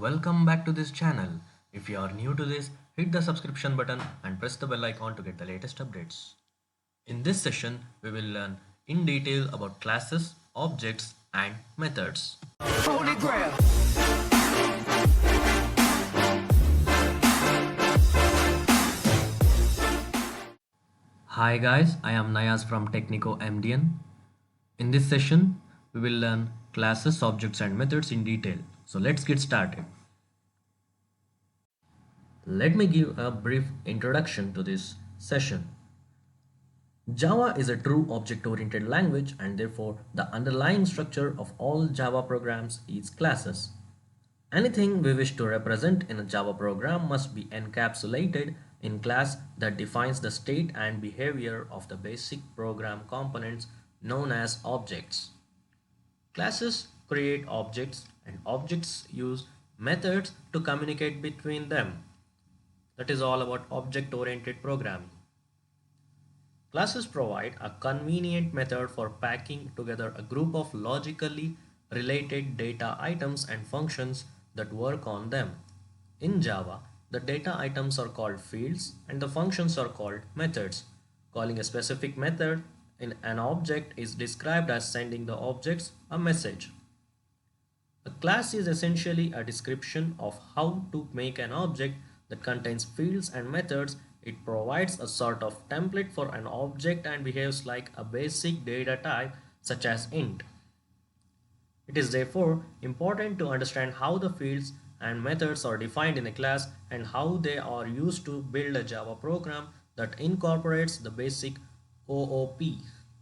welcome back to this channel. If you are new to this, hit the subscription button and press the bell icon to get the latest updates. In this session, we will learn in detail about classes, objects, and methods. Holy Grail. Hi guys, I am Nayaz from Technico MDN. In this session, we will learn classes, objects, and methods in detail. So let's get started. Let me give a brief introduction to this session. Java is a true object-oriented language, and therefore the underlying structure of all Java programs is classes. Anything we wish to represent in a Java program must be encapsulated in class that defines the state and behavior of the basic program components known as objects. Classes create objects, and objects use methods to communicate between them. That is all about object-oriented programming. Classes provide a convenient method for packing together a group of logically related data items and functions that work on them. In Java, the data items are called fields and the functions are called methods. Calling a specific method in an object is described as sending the objects a message. A class is essentially a description of how to make an object that contains fields and methods. It provides a sort of template for an object and behaves like a basic data type such as int. It is therefore important to understand how the fields and methods are defined in a class and how they are used to build a Java program that incorporates the basic OOP,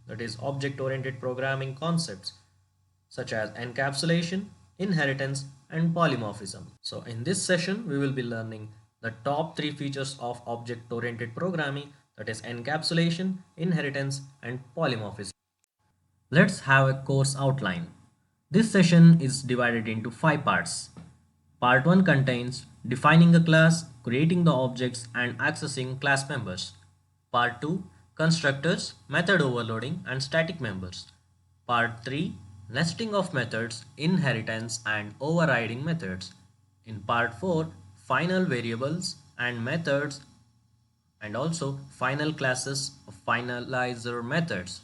that is object-oriented programming concepts such as encapsulation, inheritance, and polymorphism. So in this session, we will be learning the top three features of object-oriented programming, that is encapsulation, inheritance, and polymorphism. Let's have a course outline. This session is divided into 5 parts. Part 1 contains defining a class, creating the objects, and accessing class members. Part 2 constructors, method overloading, and static members. Part 3 nesting of methods, inheritance, and overriding methods. In Part 4 final variables and methods, and also final classes of finalizer methods.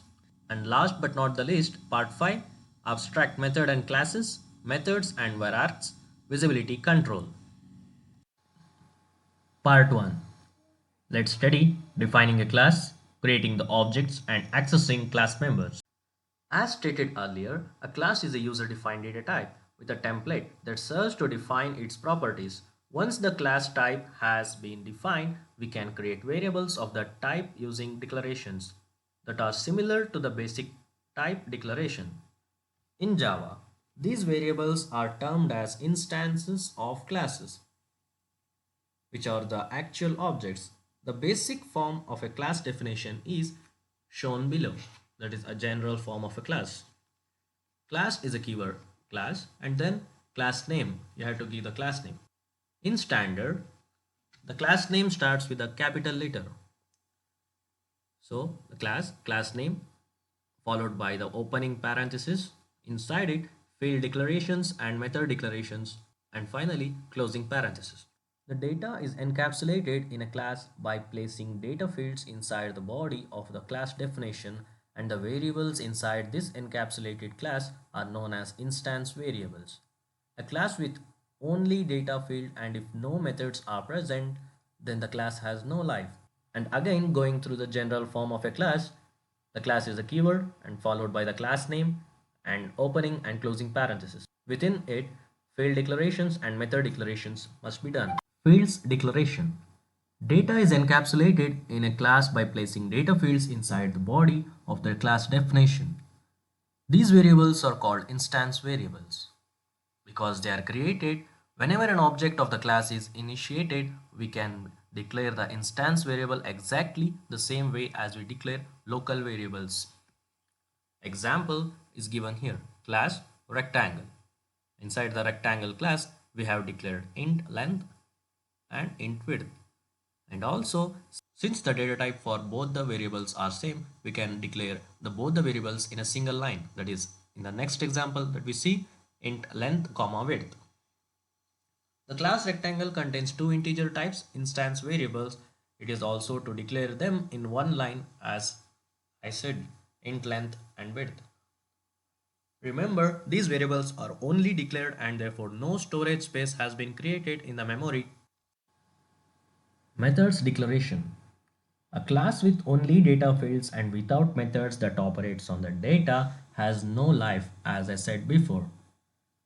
And last but not the least, part 5 abstract method and classes, methods and varargs, visibility control. Part 1. Let's study defining a class, creating the objects, and accessing class members. As stated earlier, a class is a user-defined data type with a template that serves to define its properties. Once the class type has been defined, we can create variables of that type using declarations that are similar to the basic type declaration. In Java, these variables are termed as instances of classes, which are the actual objects. The basic form of a class definition is shown below, that is a general form of a class. Class is a keyword, class, and then class name. You have to give the class name. In standard, the class name starts with a capital letter. So the class name, followed by the opening parenthesis, inside it field declarations and method declarations, and finally closing parenthesis. The data is encapsulated in a class by placing data fields inside the body of the class definition, and the variables inside this encapsulated class are known as instance variables. A class with only data field, and if no methods are present, then the class has no life. And again, going through the general form of a class, the class is a keyword and followed by the class name and opening and closing parenthesis. Within it, field declarations and method declarations must be done. Fields declaration. Data is encapsulated in a class by placing data fields inside the body of the class definition. These variables are called instance variables. Because they are created whenever an object of the class is initiated, we can declare the instance variable exactly the same way as we declare local variables. Example is given here, class rectangle. Inside the rectangle class, we have declared int length and int width. And also, since the data type for both the variables are same, we can declare both the variables in a single line. That is, in the next example that we see, int length comma width. The class rectangle contains two integer types, instance variables. It is also to declare them in one line as I said, int length and width. Remember, these variables are only declared and therefore no storage space has been created in the memory. Methods declaration. A class with only data fields and without methods that operates on the data has no life, as I said before.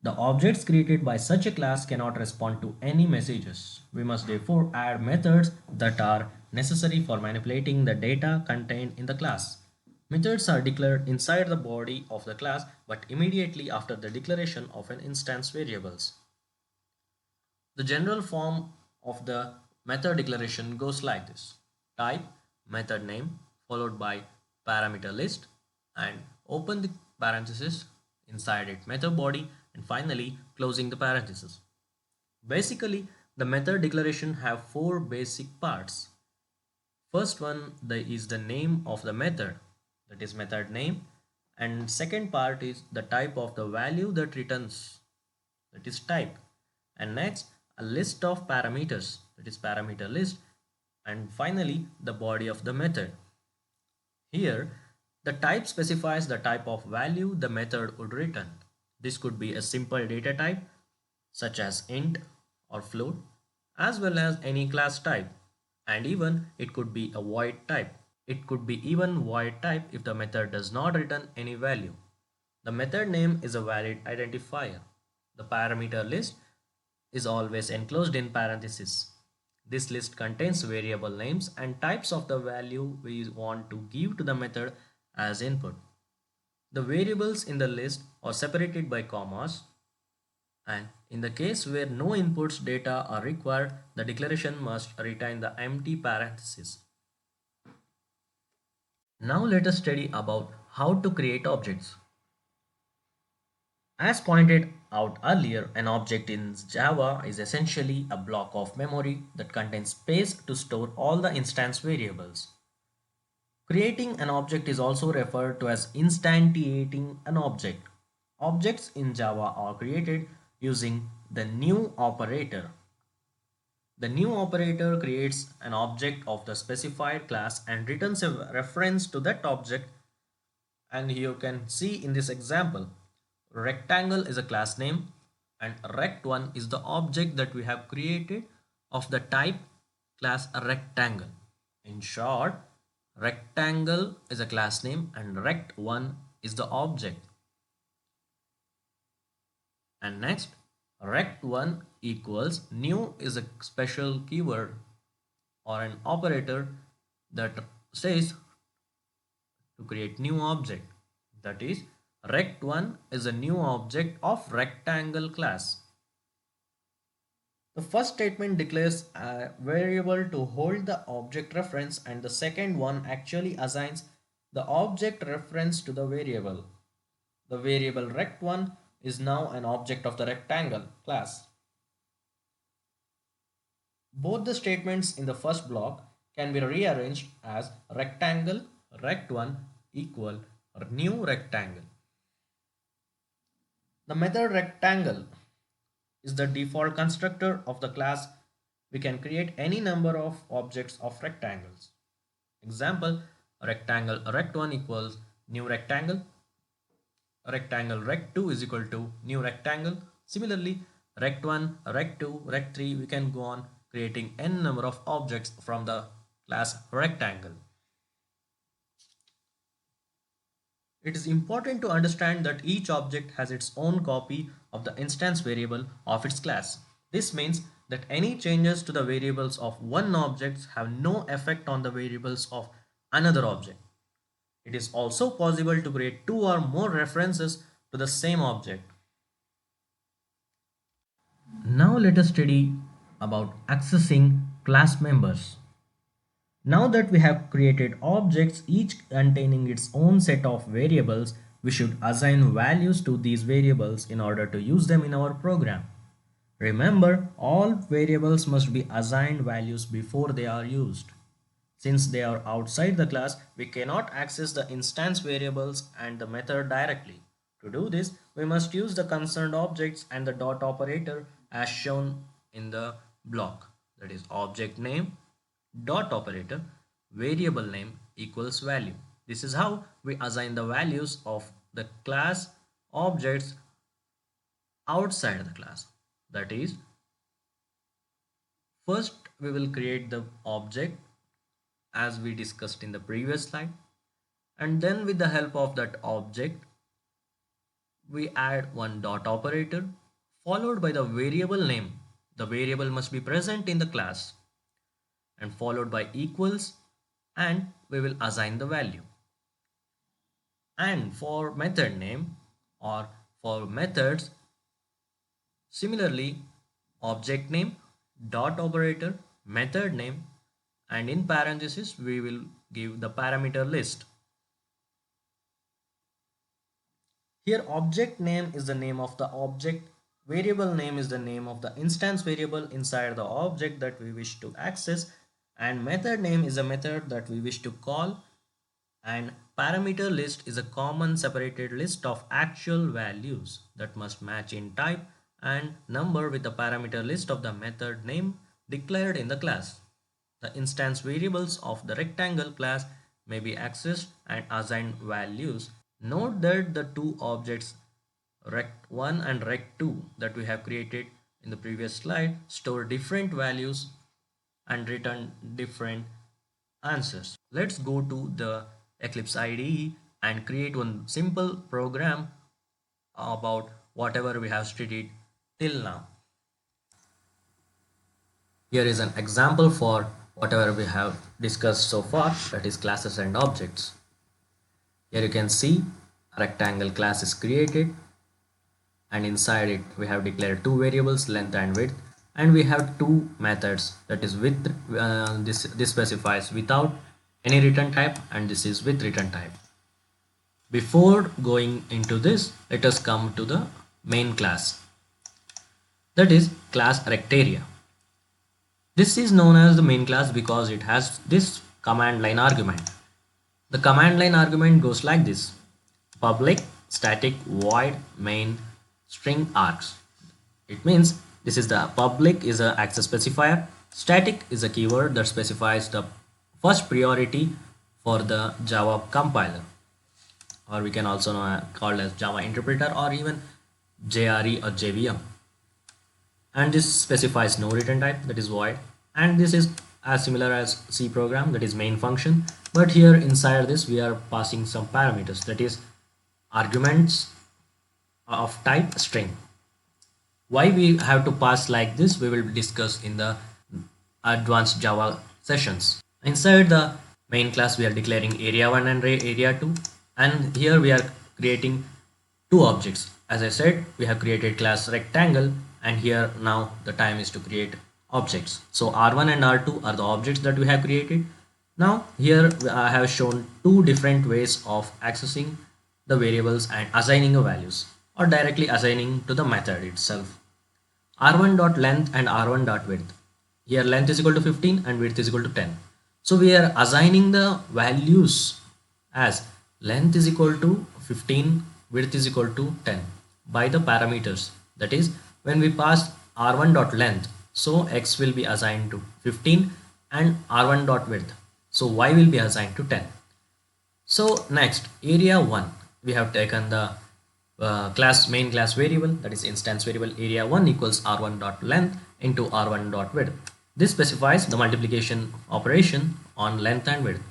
The objects created by such a class cannot respond to any messages. We must therefore add methods that are necessary for manipulating the data contained in the class. Methods are declared inside the body of the class but immediately after the declaration of an instance variables. The general form of the method declaration goes like this. Type method name followed by parameter list and open the parenthesis inside it method body and finally closing the parenthesis. Basically, the method declaration have four basic parts. First one is the name of the method, that is method name, and second part is the type of the value that returns, that is type, and next a list of parameters, that is parameter list, and finally the body of the method. Here the type specifies the type of value the method would return. This could be a simple data type such as int or float, as well as any class type, and even it could be a void type. It could be even void type if the method does not return any value. The method name is a valid identifier. The parameter list is always enclosed in parentheses. This list contains variable names and types of the value we want to give to the method as input. The variables in the list are separated by commas, and in the case where no inputs data are required, the declaration must retain the empty parentheses. Now let us study about how to create objects. As pointed out earlier, an object in Java is essentially a block of memory that contains space to store all the instance variables. Creating an object is also referred to as instantiating an object. Objects in Java are created using the new operator. The new operator creates an object of the specified class and returns a reference to that object. And you can see in this example, rectangle is a class name and rect1 is the object that we have created of the type class rectangle. In short, rectangle is a class name and rect1 is the object. And next, rect1 equals new is a special keyword or an operator that says to create new object. That is, rect1 is a new object of rectangle class. The first statement declares a variable to hold the object reference and the second one actually assigns the object reference to the variable. The variable rect1 is now an object of the rectangle class. Both the statements in the first block can be rearranged as rectangle rect1 equal new rectangle. The method rectangle is the default constructor of the class. We can create any number of objects of rectangles. Example, rectangle rect1 equals new rectangle, rectangle rect2 is equal to new rectangle. Similarly, rect1, rect2, rect3, we can go on creating n number of objects from the class rectangle. It is important to understand that each object has its own copy of the instance variable of its class. This means that any changes to the variables of one object have no effect on the variables of another object. It is also possible to create two or more references to the same object. Now let us study about accessing class members. Now that we have created objects each containing its own set of variables, we should assign values to these variables in order to use them in our program. Remember, all variables must be assigned values before they are used. Since they are outside the class, we cannot access the instance variables and the method directly. To do this, we must use the concerned objects and the dot operator as shown in the block, that is object name dot operator variable name equals value. This is how we assign the values of the class objects outside the class. That is, first we will create the object as we discussed in the previous slide, and then with the help of that object we add one dot operator followed by the variable name. The variable must be present in the class and followed by equals, and we will assign the value. And for method name or for methods, similarly object name dot operator method name, and in parenthesis we will give the parameter list. Here object name is the name of the object, variable name is the name of the instance variable inside the object that we wish to access, and method name is a method that we wish to call, and parameter list is a common separated list of actual values that must match in type and number with the parameter list of the method name declared in the class. The instance variables of the rectangle class may be accessed and assigned values. Note that the two objects rect1 and rect2 that we have created in the previous slide store different values and return different answers. Let's go to the Eclipse IDE and create one simple program about whatever we have studied till now. Here is an example for whatever we have discussed so far, that is classes and objects. Here you can see a rectangle class is created, and inside it we have declared two variables, length and width, and we have two methods, that is with this specifies without any return type and this is with return type. Before going into this, let us come to the main class, that is class rectarea. This is known as the main class because it has this command line argument. The command line argument goes like this: public static void main string args. It means this is the public is a access specifier, static is a keyword that specifies the first priority for the Java compiler, or we can also know called as Java interpreter or even JRE or JVM. And this specifies no return type, that is void, and this is as similar as C program, that is main function, but here inside this we are passing some parameters, that is arguments of type string. Why we have to pass like this we will discuss in the advanced Java sessions. Inside the main class we are declaring area1 and area2, and here we are creating two objects. As I said, we have created class rectangle, and here now the time is to create objects. So R1 and R2 are the objects that we have created. Now here I have shown two different ways of accessing the variables and assigning the values, or directly assigning to the method itself. R1.length and R1.width. Here length is equal to 15 and width is equal to 10. So we are assigning the values as length is equal to 15, width is equal to 10 by the parameters. That is, when we pass R1.length, so X will be assigned to 15, and R1.width, so Y will be assigned to 10. So next, area1, we have taken the main class variable, that is instance variable area1 equals R1.length into R1.width. This specifies the multiplication operation on length and width.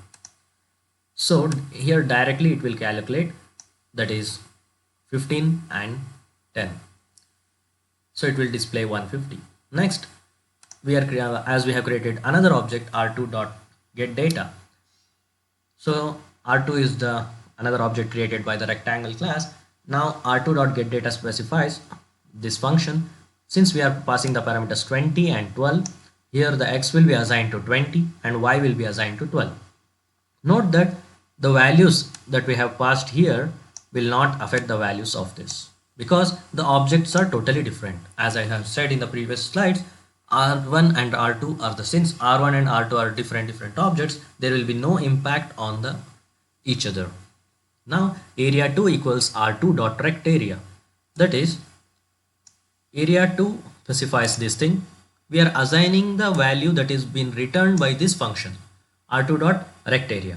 So here directly it will calculate, that is 15 and 10. So it will display 150. Next, we are as we have created another object R2.getData. So R2 is the another object created by the rectangle class. Now R2.getData specifies this function. Since we are passing the parameters 20 and 12, here the X will be assigned to 20 and Y will be assigned to 12. Note that the values that we have passed here will not affect the values of this, because the objects are totally different. As I have said in the previous slides, R1 and R2 are since R1 and R2 are different objects, there will be no impact on the each other. Now area2 equals R2.rectarea. That is, area2 specifies this thing, we are assigning the value that is being returned by this function r2.rectArea.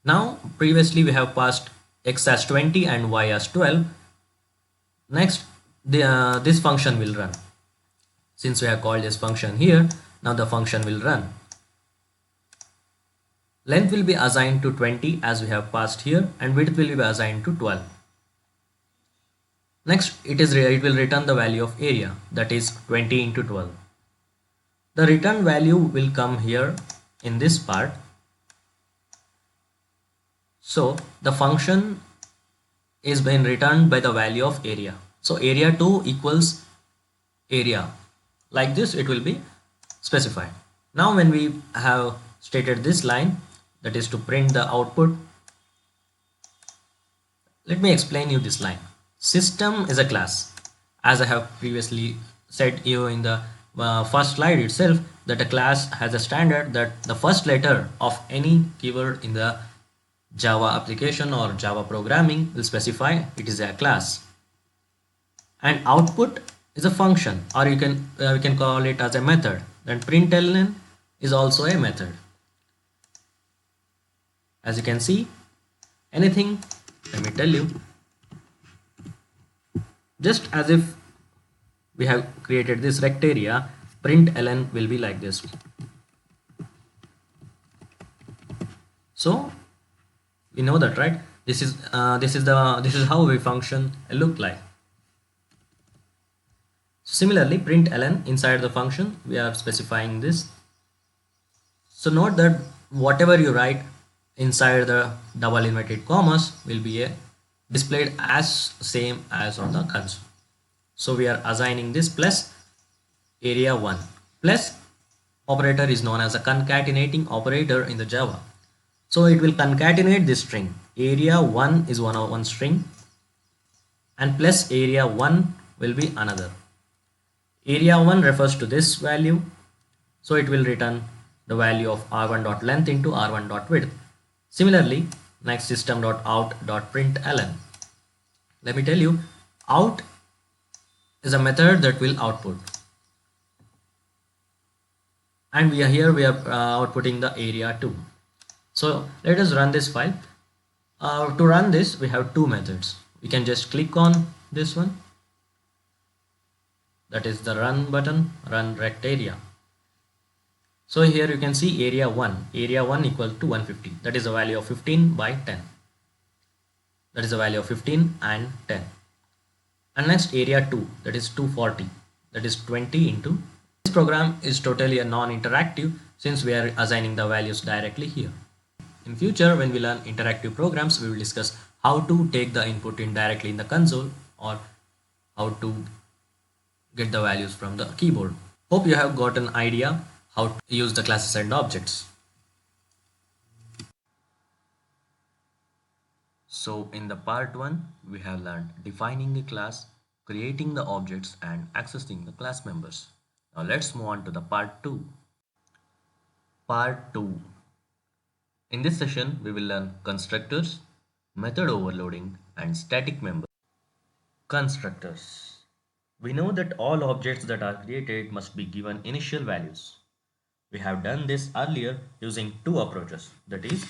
Now previously we have passed x as 20 and y as 12. Next this function will run. Since we have called this function here, now the function will run. Length will be assigned to 20 as we have passed here, and width will be assigned to 12. Next it will return the value of area, that is 20 into 12. The return value will come here in this part. So the function is being returned by the value of area. So area 2 equals area. Like this it will be specified. Now when we have stated this line, that is to print the output, let me explain you this line. System is a class. As I have previously said you in the first slide itself, that a class has a standard that the first letter of any keyword in the Java application or Java programming will specify it is a class. And output is a function, or we can call it as a method. Then println is also a method. As you can see, anything, let me tell you, just as if we have created this rectArea, println will be like this. So we know that, right? This is how we function look like. Similarly, println inside the function we are specifying this. So note that whatever you write inside the double inverted commas will be displayed as same as on the console. So we are assigning this plus area 1. Plus operator is known as a concatenating operator in the Java. So it will concatenate this string. Area 1 is one string, and plus area 1 will be another. Area 1 refers to this value, so it will return the value of r1.length into r1.width. Similarly, next system.out.println. Let me tell you, out is a method that will output, and we are outputting the area 2. So let us run this file. To run this we have two methods. We can just click on this one, that is the run button, run rectArea. So here you can see area 1 equal to 150, that is a value of 15 by 10, that is a value of 15 and 10. And next area 2, that is 240, that is 20 into. This program is totally a non-interactive since we are assigning the values directly here. In future, when we learn interactive programs, we will discuss how to take the input in directly in the console, or how to get the values from the keyboard. Hope you have got an idea how to use the classes and objects. So in the part 1, we have learned defining a class, creating the objects, and accessing the class members. Now let's move on to the part 2. Part 2. In this session, we will learn constructors, method overloading, and static members. Constructors. We know that all objects that are created must be given initial values. We have done this earlier using two approaches. That is,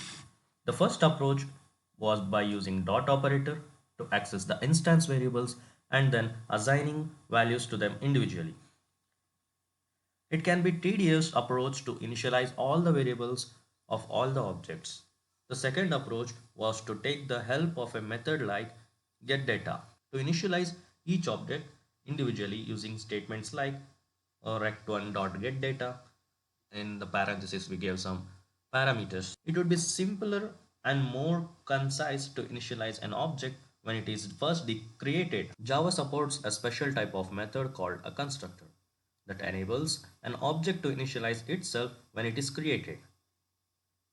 the first approach was by using dot operator to access the instance variables and then assigning values to them individually. It can be tedious approach to initialize all the variables of all the objects. The second approach was to take the help of a method like getData to initialize each object individually using statements like rect1.getData. In the parenthesis we gave some parameters. It would be simpler and more concise to initialize an object when it is first created. Java supports a special type of method called a constructor that enables an object to initialize itself when it is created.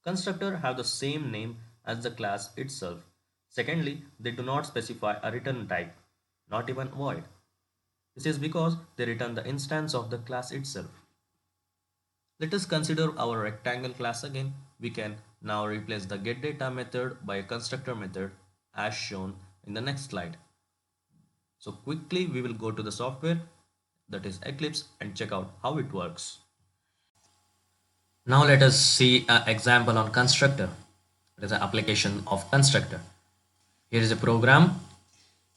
Constructor have the same name as the class itself. Secondly, they do not specify a return type, not even void. This is because they return the instance of the class itself. Let us consider our rectangle class again. We can now replace the getData method by a constructor method as shown in the next slide. So quickly we will go to the software that is Eclipse, and check out how it works. Now let us see an example on constructor. It is an application of constructor. Here is a program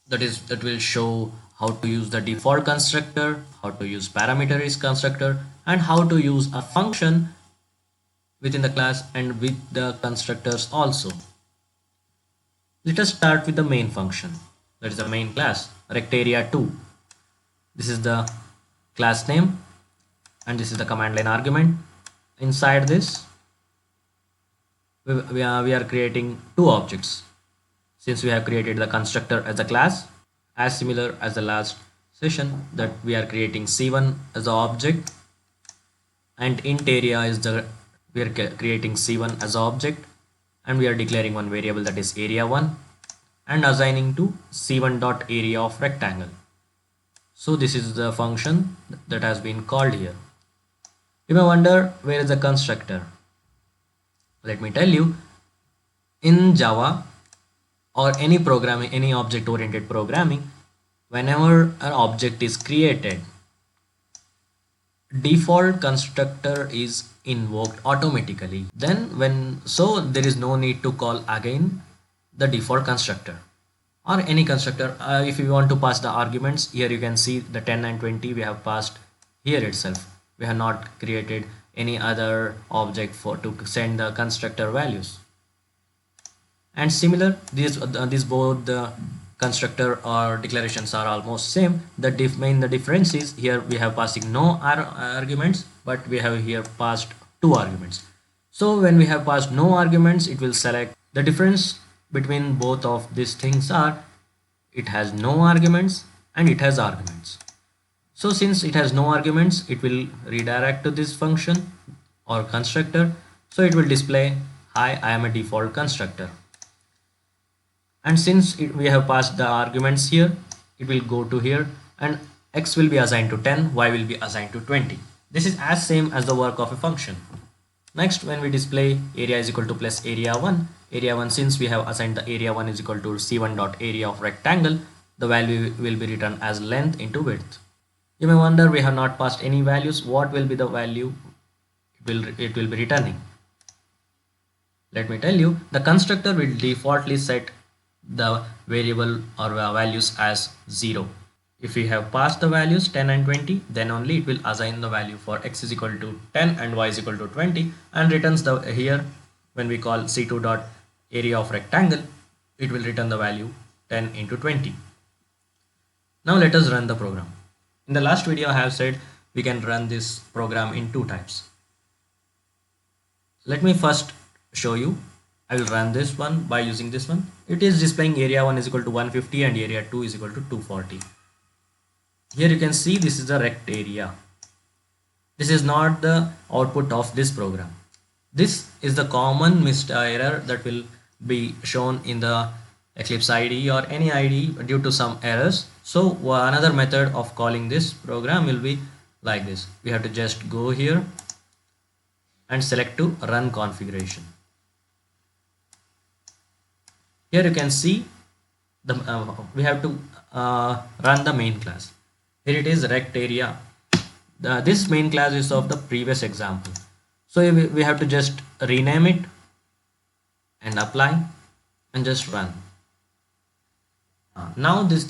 that will show how to use the default constructor, how to use parameterized constructor, and how to use a function within the class and with the constructors also. Let us start with the main function. That is the main class, rectarea2. This is the class name and this is the command line argument. Inside this, we are creating two objects. Since we have created the constructor as a class, as similar as the last session, that we are creating C1 as the object, and int area is the we are creating C1 as an object, and we are declaring one variable, that is area1, and assigning to C1 dot area of rectangle. So this is the function that has been called here. You may wonder, where is the constructor? Let me tell you, in Java or any programming, any object oriented programming, whenever an object is created, default constructor is invoked automatically. Then there is no need to call again the default constructor or any constructor. If you want to pass the arguments, here you can see the 10 and 20 we have passed here itself. We have not created any other object to send the constructor values. And similar, these both the constructor or declarations are almost same. The difference is here we have passing no arguments, but we have here passed two arguments. So when we have passed no arguments, it will select. The difference between both of these things are, it has no arguments and it has arguments. So since it has no arguments, it will redirect to this function or constructor. So it will display, hi, I am a default constructor. And since we have passed the arguments here, it will go to here and x will be assigned to 10, y will be assigned to 20. This is as same as the work of a function. Next, when we display area is equal to plus area1, since we have assigned the area1 is equal to C1 dot area of rectangle, the value will be written as length into width. You may wonder, we have not passed any values. What will be the value it will be returning? Let me tell you, the constructor will defaultly set the variable or values as 0. If we have passed the values 10 and 20, then only it will assign the value for x is equal to 10 and y is equal to 20, and returns the here when we call C2 dot area of rectangle, it will return the value 10 into 20. Now let us run the program. In the last video I have said we can run this program in two types. Let me first show you. I will run this one by using this one. It is displaying area1 is equal to 150 and area2 is equal to 240. Here you can see this is the rect area. This is not the output of this program. This is the common missed error that will be shown in the Eclipse IDE or any IDE due to some errors. So another method of calling this program will be like this. We have to just go here and select to run configuration. Here you can see we have to run the main class. Here it is rect area. This main class is of the previous example. So we have to just rename it and apply and just run. Now this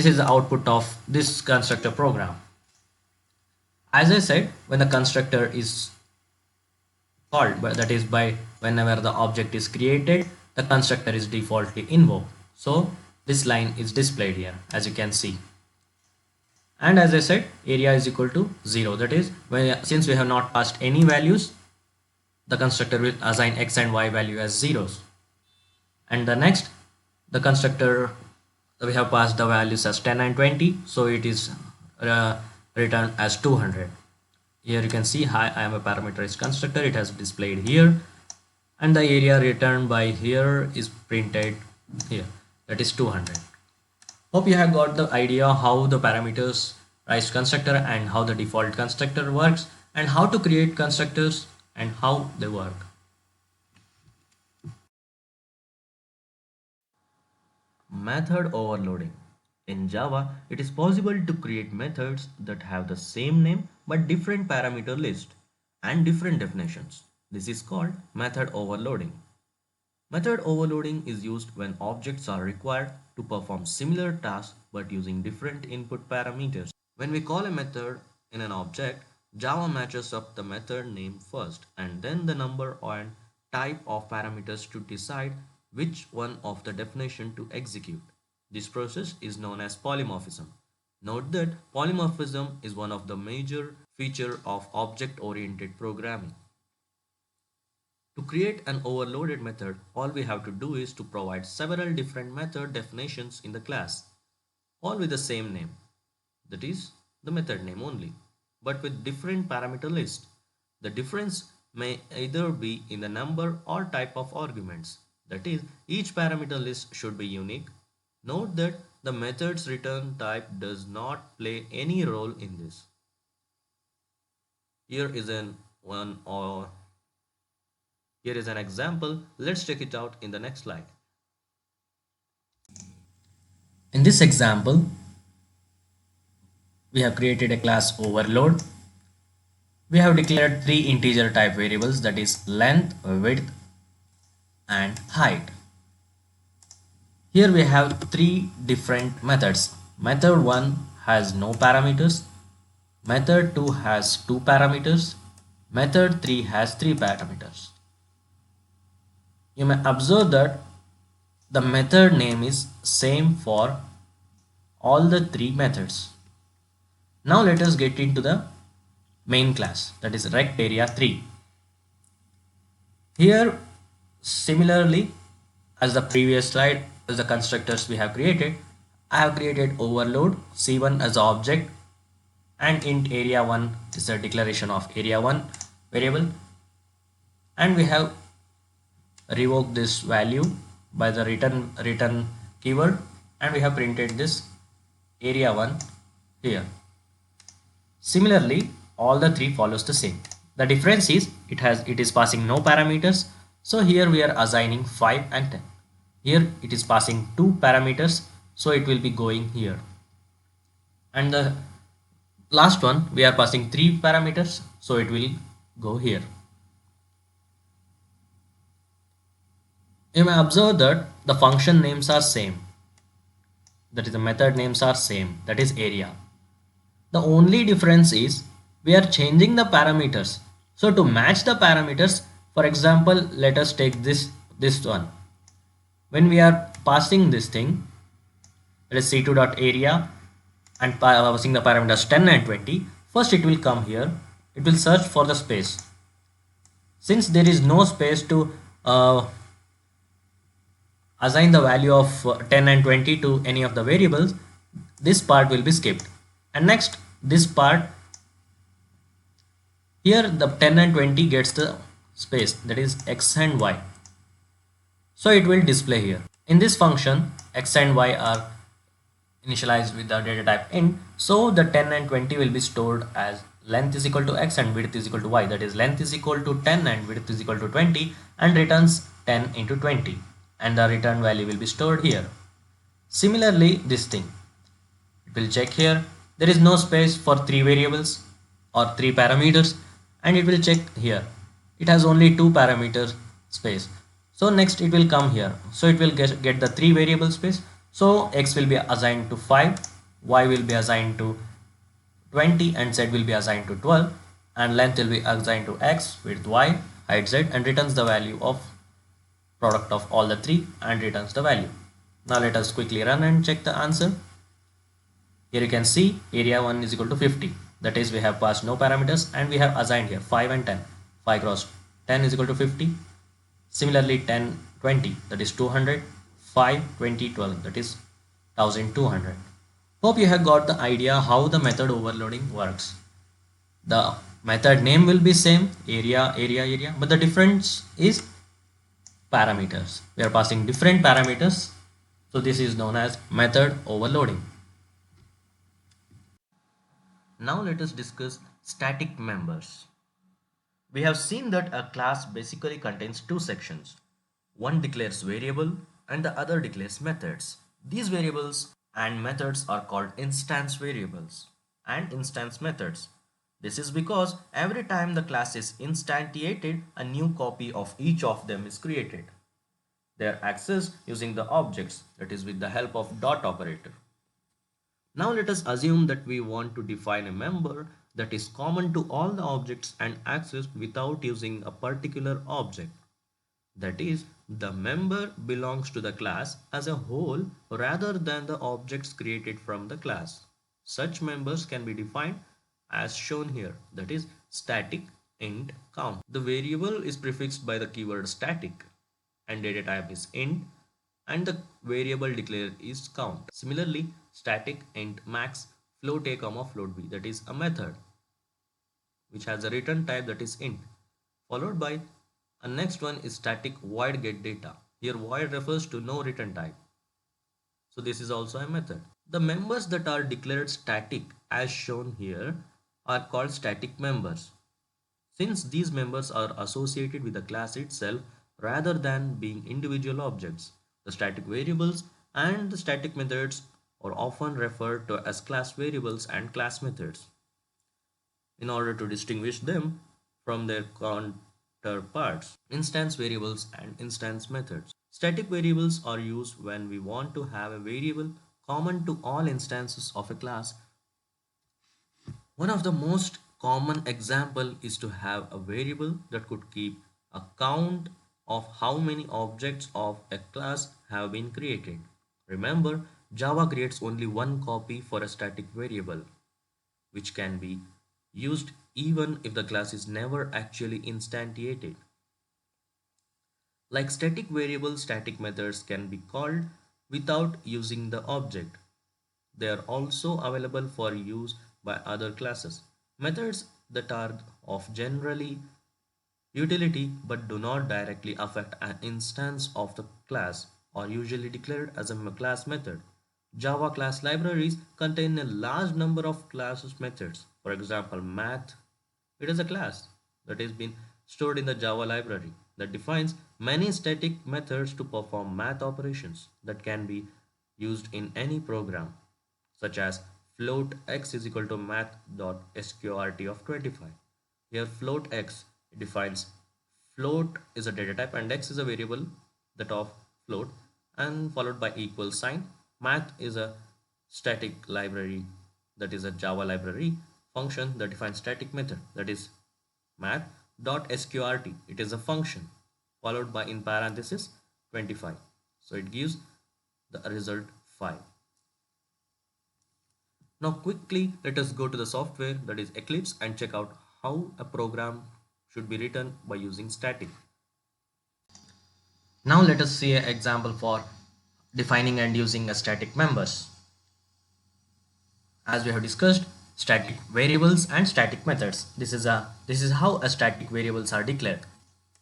is the output of this constructor program. As I said, when the constructor is called, but that is by whenever the object is created, the constructor is defaultly invoked. So this line is displayed here, as you can see. And as I said, area is equal to 0. That is, since we have not passed any values, the constructor will assign x and y value as zeros. And the next, the constructor, we have passed the values as 10 and 20, so it is returned as 200. Here you can see, hi, I am a parameterized constructor. It has displayed here, and the area returned by here is printed here, that is 200. Hope you have got the idea how the parameterized constructor and how the default constructor works, and how to create constructors and how they work. Method overloading. In Java, it is possible to create methods that have the same name but different parameter list and different definitions. This is called method overloading. Method overloading is used when objects are required to perform similar tasks but using different input parameters. When we call a method in an object, Java matches up the method name first and then the number and type of parameters to decide which one of the definition to execute. This process is known as polymorphism. Note that polymorphism is one of the major features of object-oriented programming. To create an overloaded method, all we have to do is to provide several different method definitions in the class, all with the same name, that is the method name only, but with different parameter list. The difference may either be in the number or type of arguments, that is each parameter list should be unique. Note that the method's return type does not play any role in this. Here is an one or Here is an example. Let's check it out in the next slide. In this example, we have created a class overload. We have declared three integer type variables, that is length, width and height. Here we have three different methods. Method 1 has no parameters. Method 2 has 2 parameters. Method 3 has 3 parameters. You may observe that the method name is same for all the three methods. Now let us get into the main class, that is rect area 3. Here similarly as the previous slide, as the constructors we have created, I have created overload C1 as the object and int area 1 is a declaration of area 1 variable, and we have revoked this value by the return keyword, and we have printed this area 1 here. Similarly, all the three follows the same. The difference is it is passing no parameters. So here we are assigning 5 and 10. Here it is passing 2 parameters, so it will be going here. And the last one we are passing 3 parameters, so it will go here. You may observe that the function names are same, that is the method names are same, that is area. The only difference is we are changing the parameters. So to match the parameters, for example, let us take this one. When we are passing this thing, let us c2.area and passing the parameters 10 and 20, first it will come here, it will search for the space. Since there is no space to assign the value of 10 and 20 to any of the variables, this part will be skipped. And next, this part here, the 10 and 20 gets the space, that is x and y, so it will display here. In this function, x and y are initialized with the data type int, so the 10 and 20 will be stored as length is equal to x and width is equal to y, that is length is equal to 10 and width is equal to 20, and returns 10 into 20, and the return value will be stored here. Similarly, this thing, it will check here, there is no space for 3 variables or 3 parameters, and it will check here, it has only 2 parameter space. So next it will come here, so it will get the 3 variable space. So x will be assigned to 5, y will be assigned to 20, and z will be assigned to 12, and length will be assigned to x, width y, height z, and returns the value of product of all the three and returns the value. Now let us quickly run and check the answer. Here you can see area 1 is equal to 50, that is we have passed no parameters, and we have assigned here 5 and 10. 5 cross 10 is equal to 50. Similarly 10 20, that is 200. 5 20 12, that is 1200. Hope you have got the idea how the method overloading works. The method name will be same, area, but the difference is parameters. We are passing different parameters, so this is known as method overloading. Now let us discuss static members. We have seen that a class basically contains two sections. One declares variable and the other declares methods. These variables and methods are called instance variables and instance methods. This is because every time the class is instantiated, a new copy of each of them is created. They are accessed using the objects, that is with the help of dot operator. Now let us assume that we want to define a member that is common to all the objects and accessed without using a particular object. That is, the member belongs to the class as a whole rather than the objects created from the class. Such members can be defined as shown here, that is static int count. The variable is prefixed by the keyword static and data type is int and the variable declared is count. Similarly, static int max float a comma float b, that is a method which has a return type that is int, followed by a next one is static void get data. Here void refers to no return type. So this is also a method. The members that are declared static as shown here are called static members. Since these members are associated with the class itself rather than being individual objects, the static variables and the static methods are often referred to as class variables and class methods in order to distinguish them from their counterparts, instance variables and instance methods. Static variables are used when we want to have a variable common to all instances of a class. One of the most common example is to have a variable that could keep a count of how many objects of a class have been created. Remember, Java creates only one copy for a static variable, which can be used even if the class is never actually instantiated. Like static variables, static methods can be called without using the object. They are also available for use by other classes. Methods that are of generally utility but do not directly affect an instance of the class are usually declared as a class method. Java class libraries contain a large number of classes methods. For example, math, it is a class that has been stored in the Java library that defines many static methods to perform math operations that can be used in any program, such as float x is equal to math.sqrt of 25. Here float x defines float is a data type and x is a variable that of float and followed by equal sign. Math is a static library, that is a Java library function that defines static method, that is math.sqrt. It is a function followed by in parenthesis 25. So it gives the result 5. Now quickly let us go to the software, that is Eclipse, and check out how a program should be written by using static. Now let us see an example for defining and using a static members. As we have discussed, static variables and static methods. This is how a static variables are declared.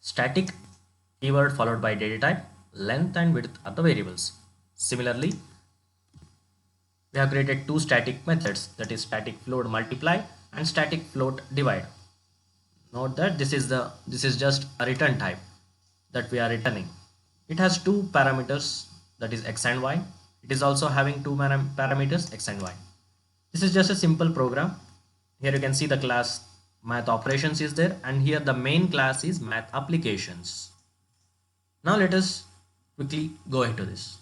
Static keyword followed by data type, length and width are the variables. Similarly, we have created two static methods, that is static float multiply and static float divide. Note that this is just a return type that we are returning. It has two parameters, that is x and y. It is also having two parameters x and y. This is just a simple program. Here you can see the class math operations is there, and here the main class is math applications. Now let us quickly go into this.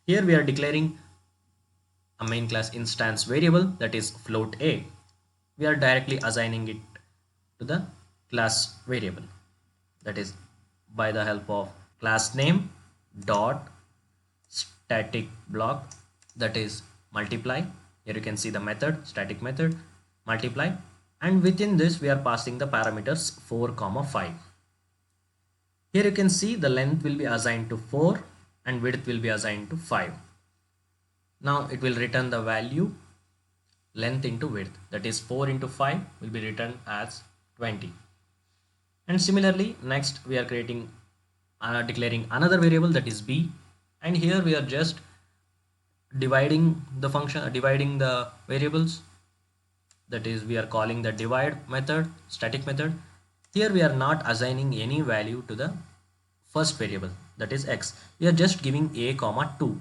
Here we are declaring a main class instance variable, that is float a. We are directly assigning it to the class variable, that is by the help of class name dot static block, that is multiply. Here you can see the method, static method multiply, and within this we are passing the parameters 4, 5. Here you can see the length will be assigned to 4 and width will be assigned to 5. Now it will return the value length into width, that is 4 into 5 will be returned as 20. And similarly, next we are creating declaring another variable, that is b, and here we are just dividing the function, dividing the variables, that is we are calling the divide method, static method. Here we are not assigning any value to the first variable, that is x. We are just giving a comma 2.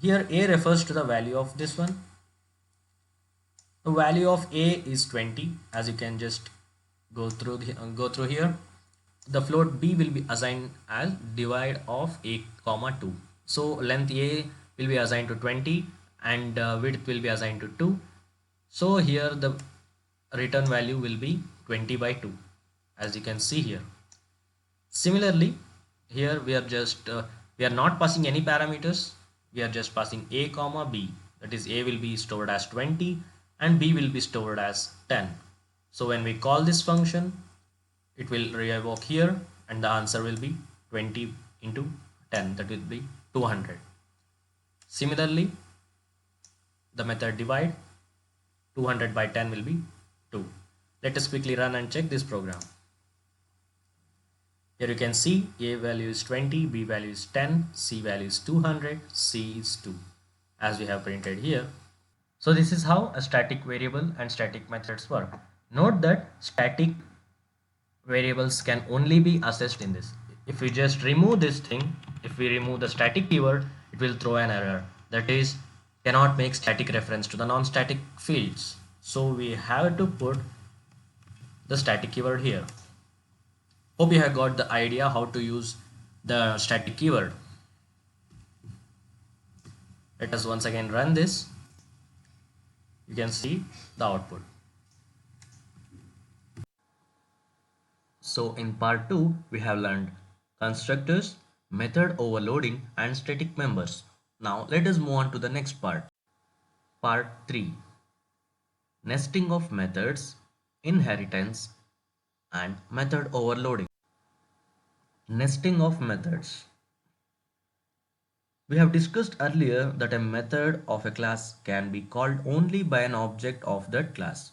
Here a refers to the value of this one. The value of a is 20, as you can just go through here. The float b will be assigned as divide of a comma 2. So length a will be assigned to 20 and width will be assigned to 2. So here the return value will be 20 by 2, as you can see here. Similarly, here we are not passing any parameters. We are just passing a comma b. That is, a will be stored as 20 and b will be stored as 10. So when we call this function, it will revoke here and the answer will be 20 into 10, that will be 200. Similarly, the method divide, 200 by 10 will be 2. Let us quickly run and check this program. Here you can see a value is 20, b value is 10, c value is 200, c is 2, as we have printed here. So this is how a static variable and static methods work. Note that static variables can only be assessed in this. If we just remove this thing, if we remove the static keyword, it will throw an error. That is, cannot make static reference to the non-static fields. So we have to put the static keyword here. Hope you have got the idea how to use the static keyword. Let us once again run this. You can see the output. So in part 2, we have learned constructors, method overloading and static members. Now let us move on to the next part. Part 3. Nesting of methods, inheritance and method overloading. Nesting of methods. We have discussed earlier that a method of a class can be called only by an object of that class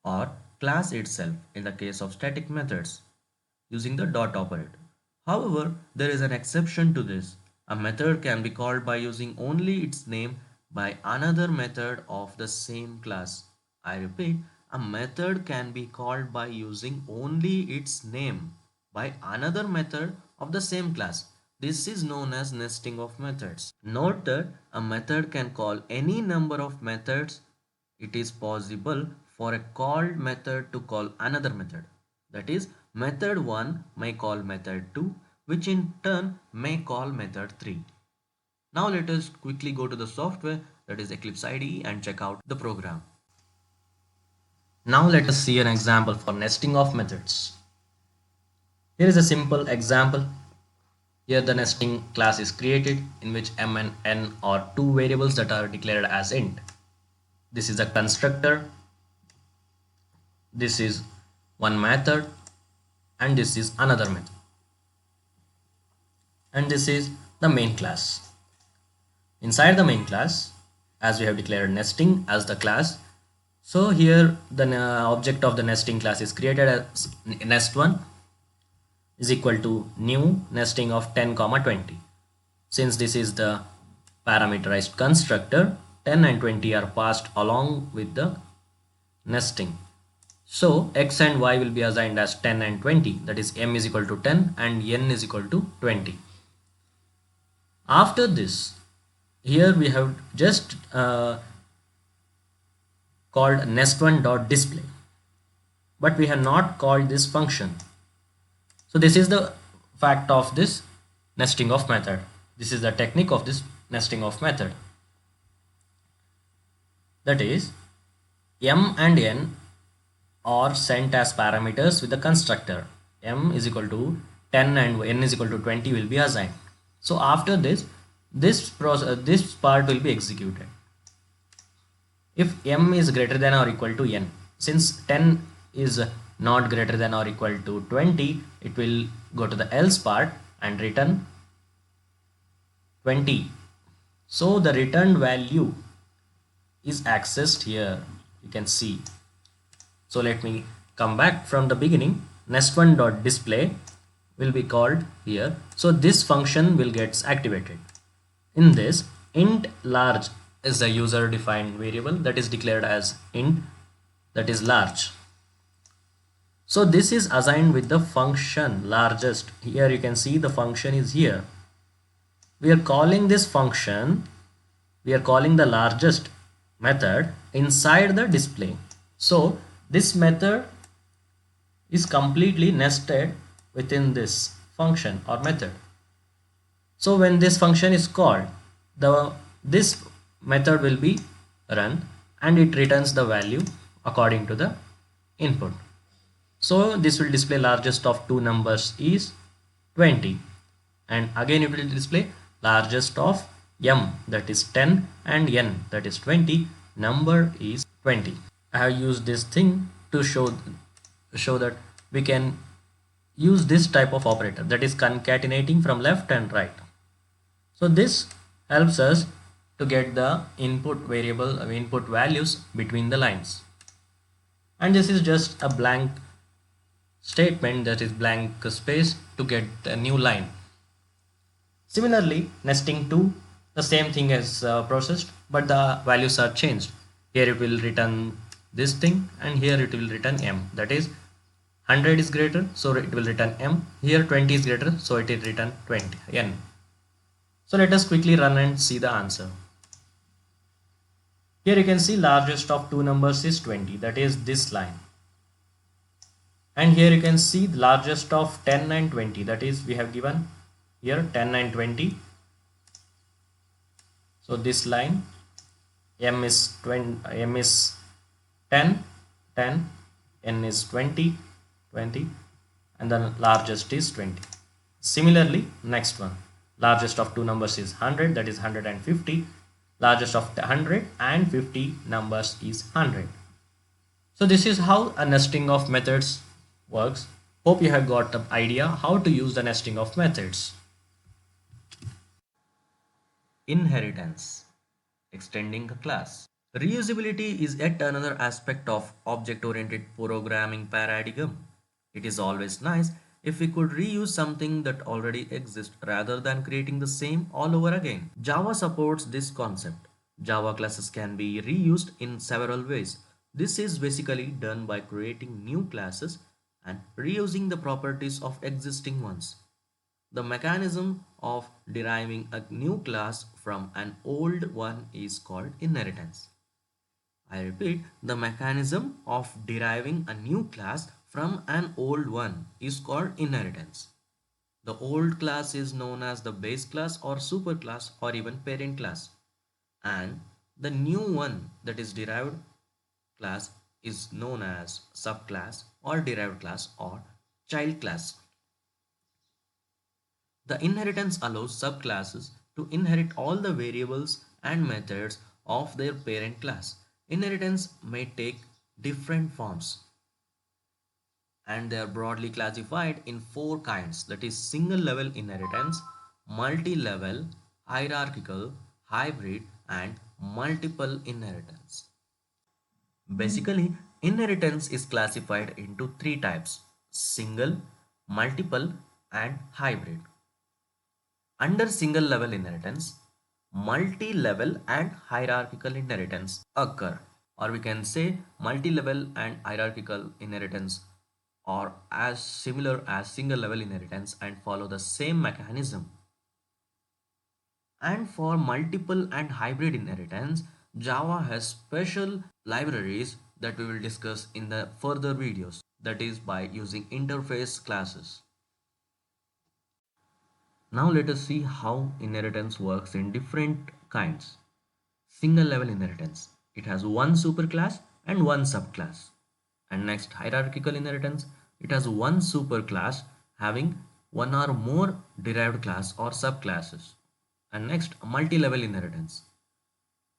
or class itself in the case of static methods using the dot operator. However, there is an exception to this. A method can be called by using only its name by another method of the same class. I repeat, a method can be called by using only its name by another method of the same class. This is known as nesting of methods. Note that a method can call any number of methods. It is possible for a called method to call another method. That is, method 1 may call method 2, which in turn may call method 3. Now let us quickly go to the software, that is Eclipse IDE, and check out the program. Now let us see an example for nesting of methods. Here is a simple example. Here the nesting class is created in which m and n are two variables that are declared as int. This is a constructor. This is one method and this is another method. And this is the main class. Inside the main class, as we have declared nesting as the class, so here the object of the nesting class is created as nest1 is equal to new nesting of 10 comma 20. Since this is the parameterized constructor, 10 and 20 are passed along with the nesting. So x and y will be assigned as 10 and 20, that is m is equal to 10 and n is equal to 20. After this, here we have just called nest1.display, but we have not called this function. So this is the fact of this nesting of method. This is the technique of this nesting of method. That is, m and n are sent as parameters with the constructor. M is equal to 10 and n is equal to 20 will be assigned. So after this part will be executed. If m is greater than or equal to n, since 10 is not greater than or equal to 20, it will go to the else part and return 20. So the returned value is accessed here, you can see. So let me come back from the beginning. Nest1.display will be called here. So this function will get activated. In this, int large is the user defined variable that is declared as int, that is large. So this is assigned with the function largest. Here you can see the function is here. We are calling this function we are calling the largest method inside the display. So this method is completely nested within this function or method. So when this function is called, this method will be run and it returns the value according to the input. So this will display largest of two numbers is 20, and again it will display largest of m, that is 10, and n, that is 20, number is 20. I have used this thing to show that we can use this type of operator, that is concatenating from left and right. So this helps us to get the input variable input values between the lines. And this is just a blank statement, that is blank space to get a new line. Similarly, nesting 2, the same thing is processed, but the values are changed. Here it will return this thing and here it will return m, that is 100 is greater, so it will return m. Here 20 is greater, so it will return 20 n. So let us quickly run and see the answer. Here you can see largest of two numbers is 20, that is this line. And here you can see the largest of 10 and 20, that is we have given here 10 and 20. So this line m is 20, m is 10, 10, n is 20, 20, and then largest is 20. Similarly, next one, largest of two numbers is 100, that is 150. Largest of 150 numbers is 100. So this is how a nesting of methods works. Hope you have got an idea how to use the nesting of methods. Inheritance, extending a class. Reusability is yet another aspect of object-oriented programming paradigm. It is always nice if we could reuse something that already exists rather than creating the same all over again. Java supports this concept. Java classes can be reused in several ways. This is basically done by creating new classes and reusing the properties of existing ones. The mechanism of deriving a new class from an old one is called inheritance. I repeat, the mechanism of deriving a new class from an old one is called inheritance. The old class is known as the base class or superclass or even parent class, and the new one, that is derived class, is known as subclass or derived class or child class. The inheritance allows subclasses to inherit all the variables and methods of their parent class. Inheritance may take different forms and they are broadly classified in four kinds, that is single level inheritance, multi-level, hierarchical, hybrid, and multiple inheritance. Basically, inheritance is classified into three types: single, multiple, and hybrid. Under single level inheritance, multi-level and hierarchical inheritance occur, or we can say multi-level and hierarchical inheritance are as similar as single level inheritance and follow the same mechanism. And for multiple and hybrid inheritance, Java has special libraries that we will discuss in the further videos, that is by using interface classes. Now let us see how inheritance works in different kinds. Single level inheritance. It has one superclass and one subclass. And next, hierarchical inheritance. It has one superclass having one or more derived class or subclasses. And next, multi-level inheritance.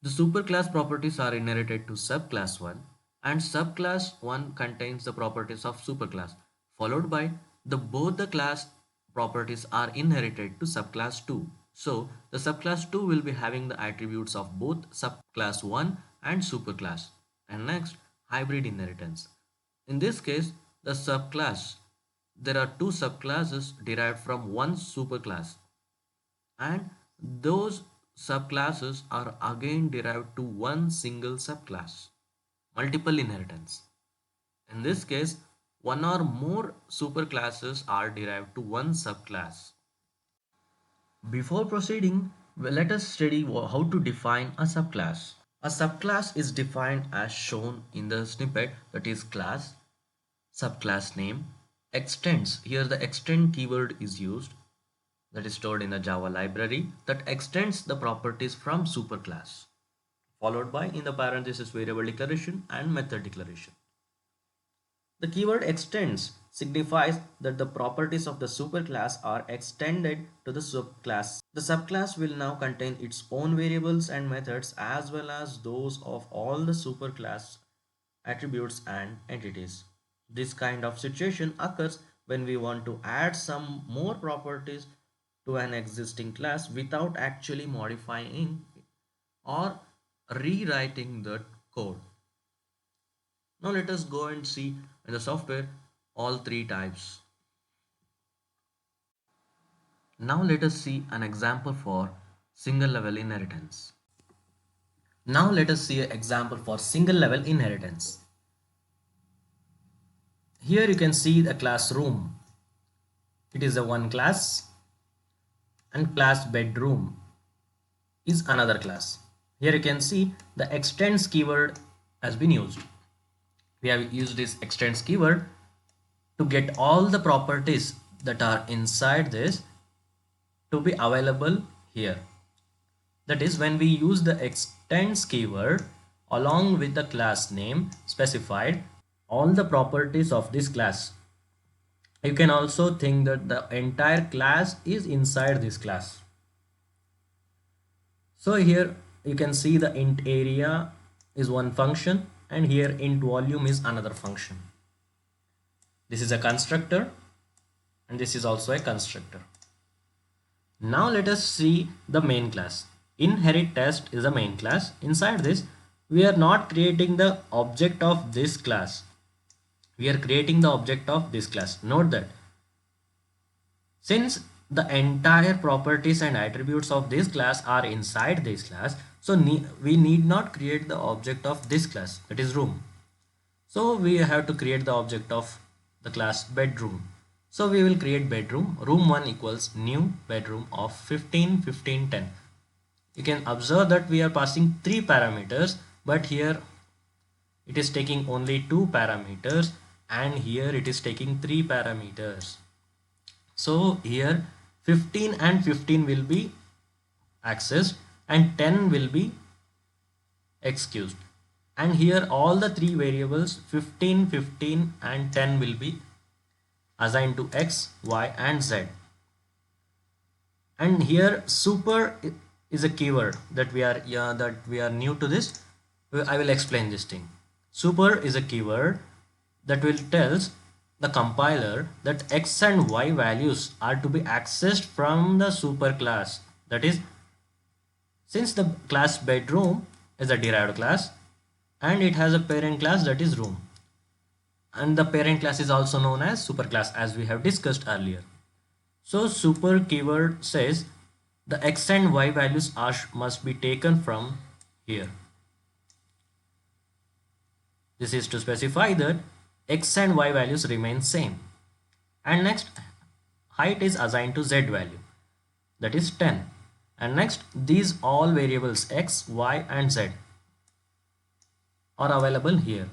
The superclass properties are inherited to subclass 1 and subclass 1 contains the properties of superclass, followed by both the class properties are inherited to subclass 2. So the subclass 2 will be having the attributes of both subclass 1 and superclass. And next, hybrid inheritance. In this case, the subclass, there are two subclasses derived from one superclass, and those subclasses are again derived to one single subclass. Multiple inheritance. In this case, one or more superclasses are derived to one subclass. Before proceeding, Well, let us study how to define a subclass. A subclass is defined as shown in the snippet, that is class, subclass name, extends. Here the extend keyword is used, that is stored in the Java library that extends the properties from superclass, followed by in the parenthesis variable declaration and method declaration. The keyword extends signifies that the properties of the superclass are extended to the subclass. The subclass will now contain its own variables and methods as well as those of all the superclass attributes and entities. This kind of situation occurs when we want to add some more properties to an existing class without actually modifying or rewriting the code. Now let us go and see in the software all three types. Now let us see an example for single level inheritance. Now let us see an example for single level inheritance. Here you can see the classroom. It is a one class, and class bedroom is another class. Here you can see the extends keyword has been used. We have used this extends keyword to get all the properties that are inside this to be available here. That is, when we use the extends keyword along with the class name specified, all the properties of this class. You can also think that the entire class is inside this class. So here you can see the int area is one function and here int volume is another function. This is a constructor and this is also a constructor. Now let us see the main class. Inherit test is a main class. Inside this, we are not creating the object of this class. We are creating the object of this class. Note that since the entire properties and attributes of this class are inside this class, so we need not create the object of this class, that is room. So we have to create the object of the class bedroom. So we will create bedroom. Room1 equals new bedroom of 15, 15, 10. You can observe that we are passing 3 parameters, but here it is taking only 2 parameters and here it is taking 3 parameters. So here 15 and 15 will be accessed and 10 will be excused. And here all the 3 variables 15, 15 and 10 will be assigned to x, y and z. And here super is a keyword that we are new to this. I will explain this thing. Super is a keyword that will tells the compiler that x and y values are to be accessed from the super class. That is, since the class bedroom is a derived class and it has a parent class that is room, and the parent class is also known as superclass as we have discussed earlier. So super keyword says the x and y values must be taken from here. This is to specify that x and y values remain same. And next, height is assigned to z value, that is 10. And next, these all variables x, y and z are available here.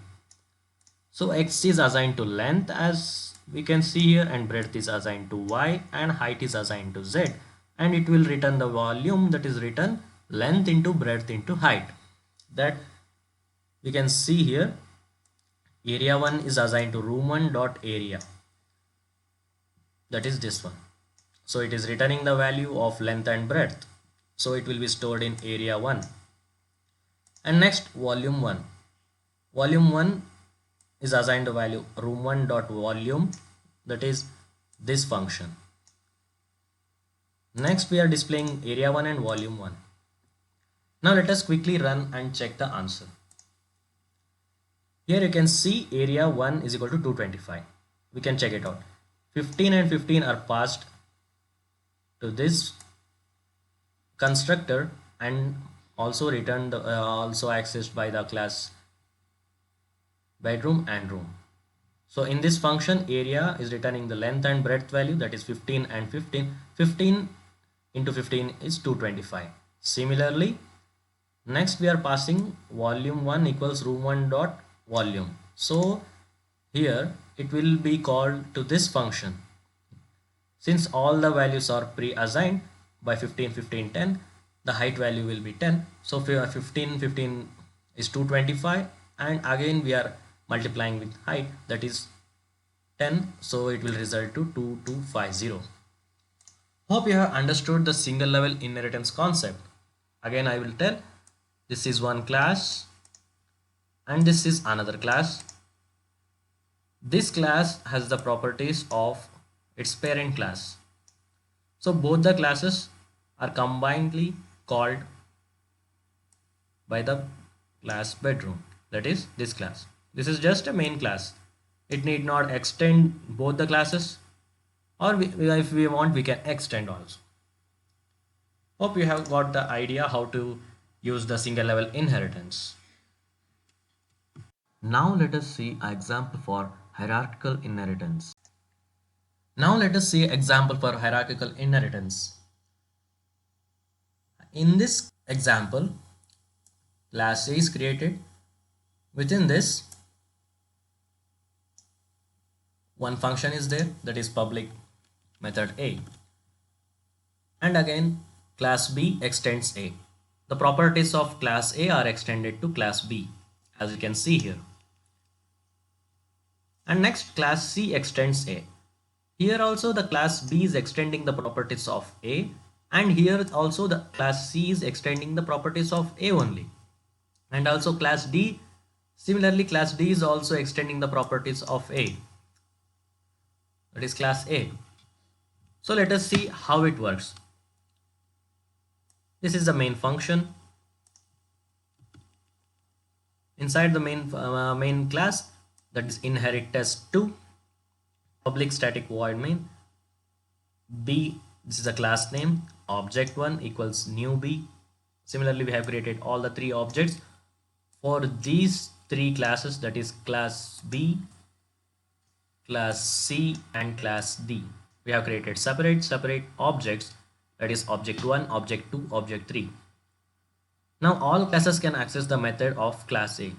So x is assigned to length as we can see here, and breadth is assigned to y, and height is assigned to z, and it will return the volume, that is written length into breadth into height. That we can see here. Area 1 is assigned to room1 dot area, that is this one. So it is returning the value of length and breadth, so it will be stored in area 1. And next, volume 1. Volume 1 is assigned the value room1 dot volume, that is this function. Next we are displaying area 1 and volume 1. Now let us quickly run and check the answer. Here you can see area 1 is equal to 225. We can check it out. 15 and 15 are passed to this constructor and also returned also accessed by the class bedroom and room. So in this function, area is returning the length and breadth value, that is 15 and 15. 15 into 15 is 225. Similarly, next we are passing volume 1 equals room 1 dot volume. So here it will be called to this function. Since all the values are pre-assigned by 15, 15, 10, the height value will be 10. So 15, 15 is 225, and again we are multiplying with height, that is 10. So it will result to 2250. Hope you have understood the single level inheritance concept. Again I will tell, this is one class and this is another class. This class has the properties of its parent class. So both the classes are combinedly called by the class bedroom, that is this class. This is just a main class. It need not extend both the classes, or if we want we can extend also. Hope you have got the idea how to use the single level inheritance. Now let us see an example for hierarchical inheritance. Now let us see example for hierarchical inheritance. In this example, class A is created. Within this, one function is there, that is public method A. And again, class B extends A. The properties of class A are extended to class B, as you can see here. And next, class C extends A. Here also the class B is extending the properties of A, and here also the class C is extending the properties of A only. And also class D, similarly class D is also extending the properties of A, that is class A. So let us see how it works. This is the main function. Inside the main class, that is inherit test2, public static void main B, this is the class name, object1 equals new B. Similarly, we have created all the three objects for these three classes, that is class B, class C and class D. We have created separate objects, that is object1, object2, object3. Now all classes can access the method of class A.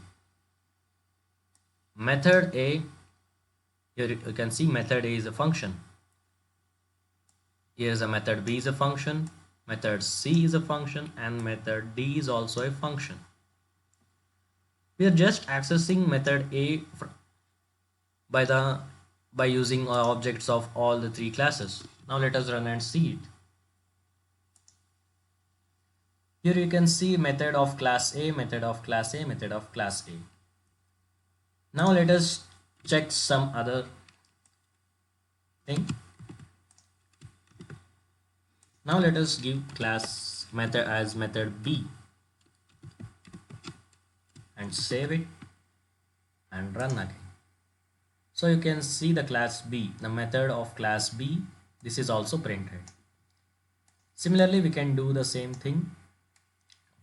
Method A, here you can see method A is a function. Here is a method B is a function, method C is a function, and method D is also a function. We are just accessing method A by using objects of all the three classes. Now let us run and see it. Here you can see method of class A, method of class A, method of class A. Now let us check some other thing. Now let us give class method as method B and save it and run again. So you can see the class B, the method of class B, this is also printed. Similarly, we can do the same thing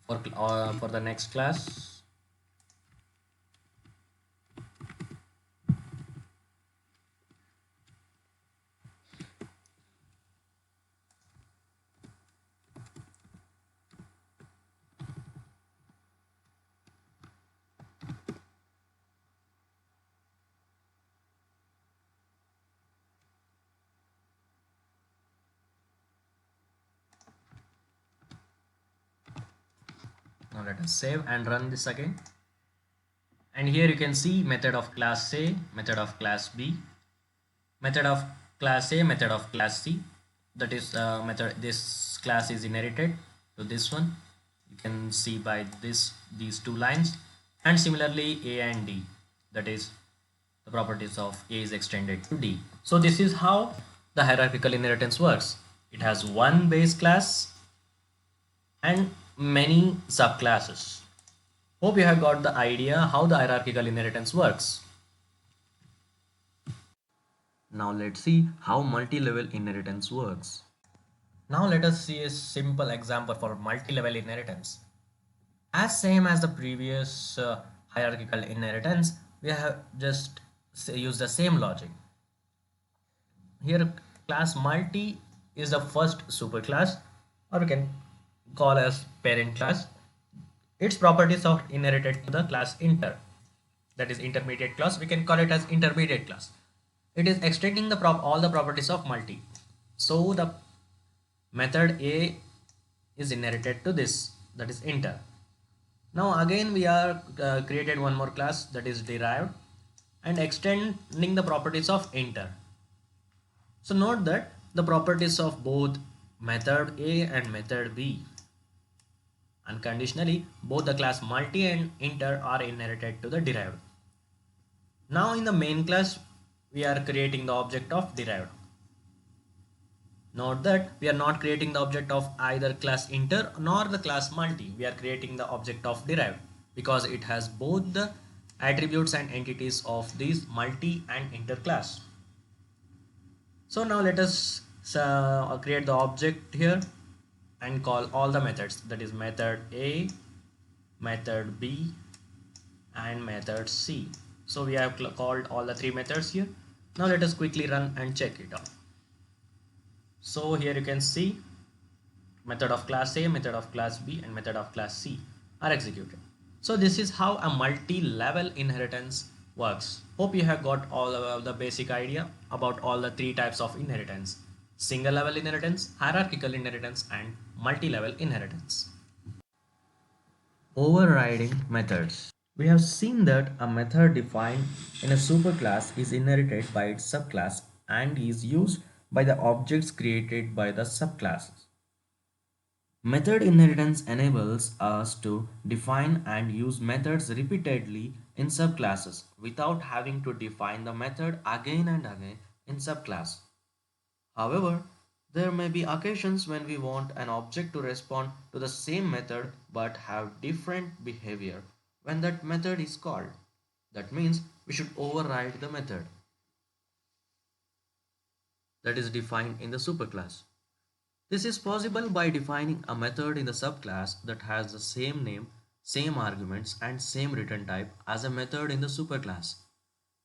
for the next class. Now let us save and run this again. And here you can see method of class A, method of class B, method of class A, method of class C. That is method, this class is inherited to this one. You can see by these two lines. And similarly A and D, that is the properties of A is extended to D. So this is how the hierarchical inheritance works. It has one base class and many subclasses. Hope you have got the idea how the hierarchical inheritance works. Now let's see how multi-level inheritance works. Now let us see a simple example for multi-level inheritance. As same as the previous hierarchical inheritance, we have just used the same logic. Here class multi is the first superclass, or we can call as parent class. Its properties are inherited to the class inter, that is intermediate class. We can call it as intermediate class. It is extending the all the properties of multi. So the method A is inherited to this, that is inter. Now again we are created one more class, that is derived, and extending the properties of inter. So note that the properties of both method A and method B, unconditionally both the class multi and inter are inherited to the derived. Now in the main class we are creating the object of derived. Note that we are not creating the object of either class inter nor the class multi. We are creating the object of derived because it has both the attributes and entities of these multi and inter class. So now let us create the object here and call all the methods, that is method A, method B and method C. So we have called all the three methods here. Now let us quickly run and check it out. So here you can see method of class A, method of class B and method of class C are executed. So this is how a multi-level inheritance works. Hope you have got all of the basic idea about all the three types of inheritance: single level inheritance, hierarchical inheritance and multi-level inheritance. Overriding methods. We have seen that a method defined in a superclass is inherited by its subclass and is used by the objects created by the subclasses. Method inheritance enables us to define and use methods repeatedly in subclasses without having to define the method again and again in subclass. However, there may be occasions when we want an object to respond to the same method but have different behavior when that method is called. That means we should override the method that is defined in the superclass. This is possible by defining a method in the subclass that has the same name, same arguments, and same return type as a method in the superclass.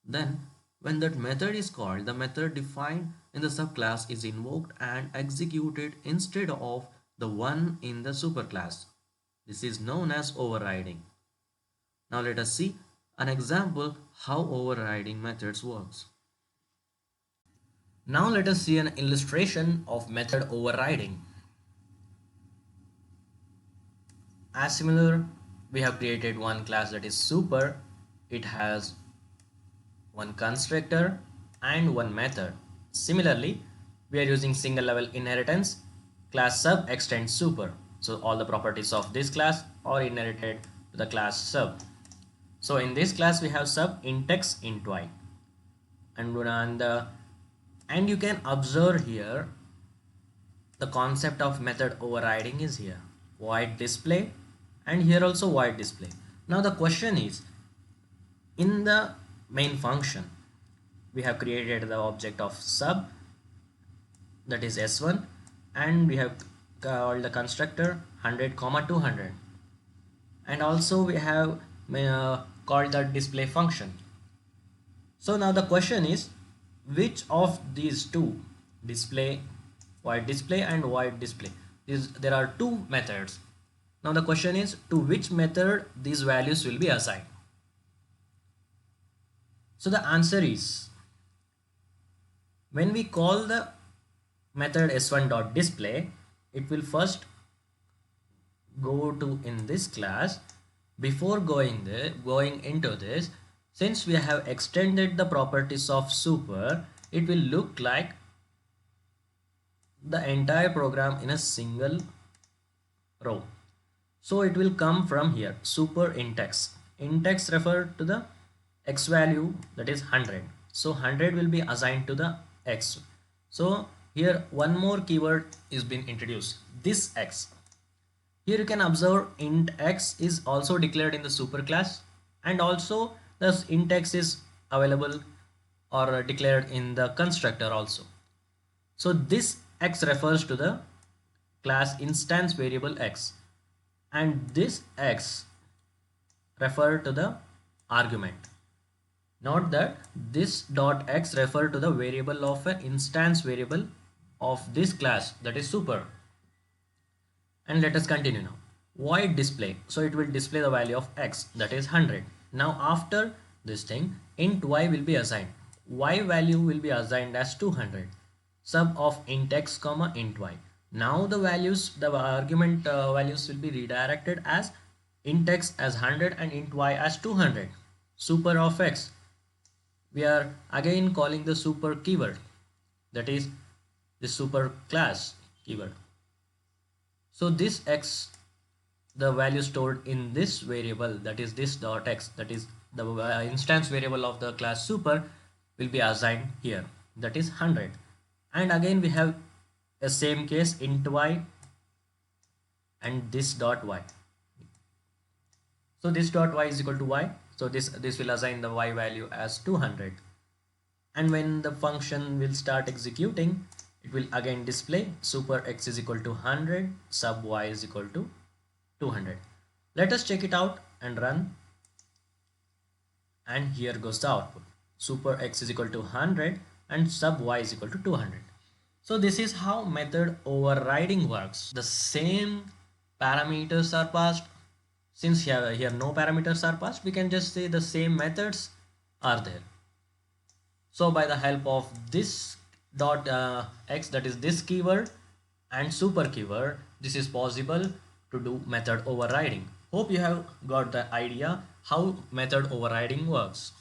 Then, when that method is called, the method defined in the subclass is invoked and executed instead of the one in the superclass. This is known as overriding. Now let us see an example how overriding methods works. Now let us see an illustration of method overriding. As similar, we have created one class that is super. It has one constructor and one method. Similarly, we are using single level inheritance. Class sub extends super. So all the properties of this class are inherited to the class sub. So in this class we have sub intex int y. And you can observe here the concept of method overriding is here. Void display and here also void display. Now the question is, in the main function we have created the object of sub, that is s1, and we have called the constructor 100 comma 200, and also we have called the display function. So now the question is, which of these two, display, void display and void display, there are two methods. Now the question is, to which method these values will be assigned? So the answer is, when we call the method s1.display, it will first go to in this class. Before going into this, since we have extended the properties of super, it will look like the entire program in a single row. So it will come from here, super intex. Intex refer to the x value, that is 100. So 100 will be assigned to the x. So here one more keyword is been introduced, this x. Here you can observe int x is also declared in the superclass, and also the int x is available or declared in the constructor also. So this x refers to the class instance variable x, and this x refer to the argument. Note that this dot x refer to the variable of an instance variable of this class, that is super. And let us continue now. Void display. So it will display the value of x, that is 100. Now after this thing, int y will be assigned. Y value will be assigned as 200. Sub of int x comma int y. Now the values, the argument values will be redirected as int x as 100 and int y as 200. Super of x. We are again calling the super keyword, that is the super class keyword. So this x, the value stored in this variable, that is this dot x, that is the instance variable of the class super, will be assigned here, that is 100. And again we have a same case int y and this dot y. So this dot y is equal to y. So this will assign the y value as 200. And when the function will start executing, it will again display super x is equal to 100, sub y is equal to 200. Let us check it out and run. And here goes the output. Super x is equal to 100 and sub y is equal to 200. So this is how method overriding works. The same parameters are passed. Since here no parameters are passed, we can just say the same methods are there. So by the help of this dot x, that is this keyword, and super keyword, this is possible to do method overriding. Hope you have got the idea how method overriding works.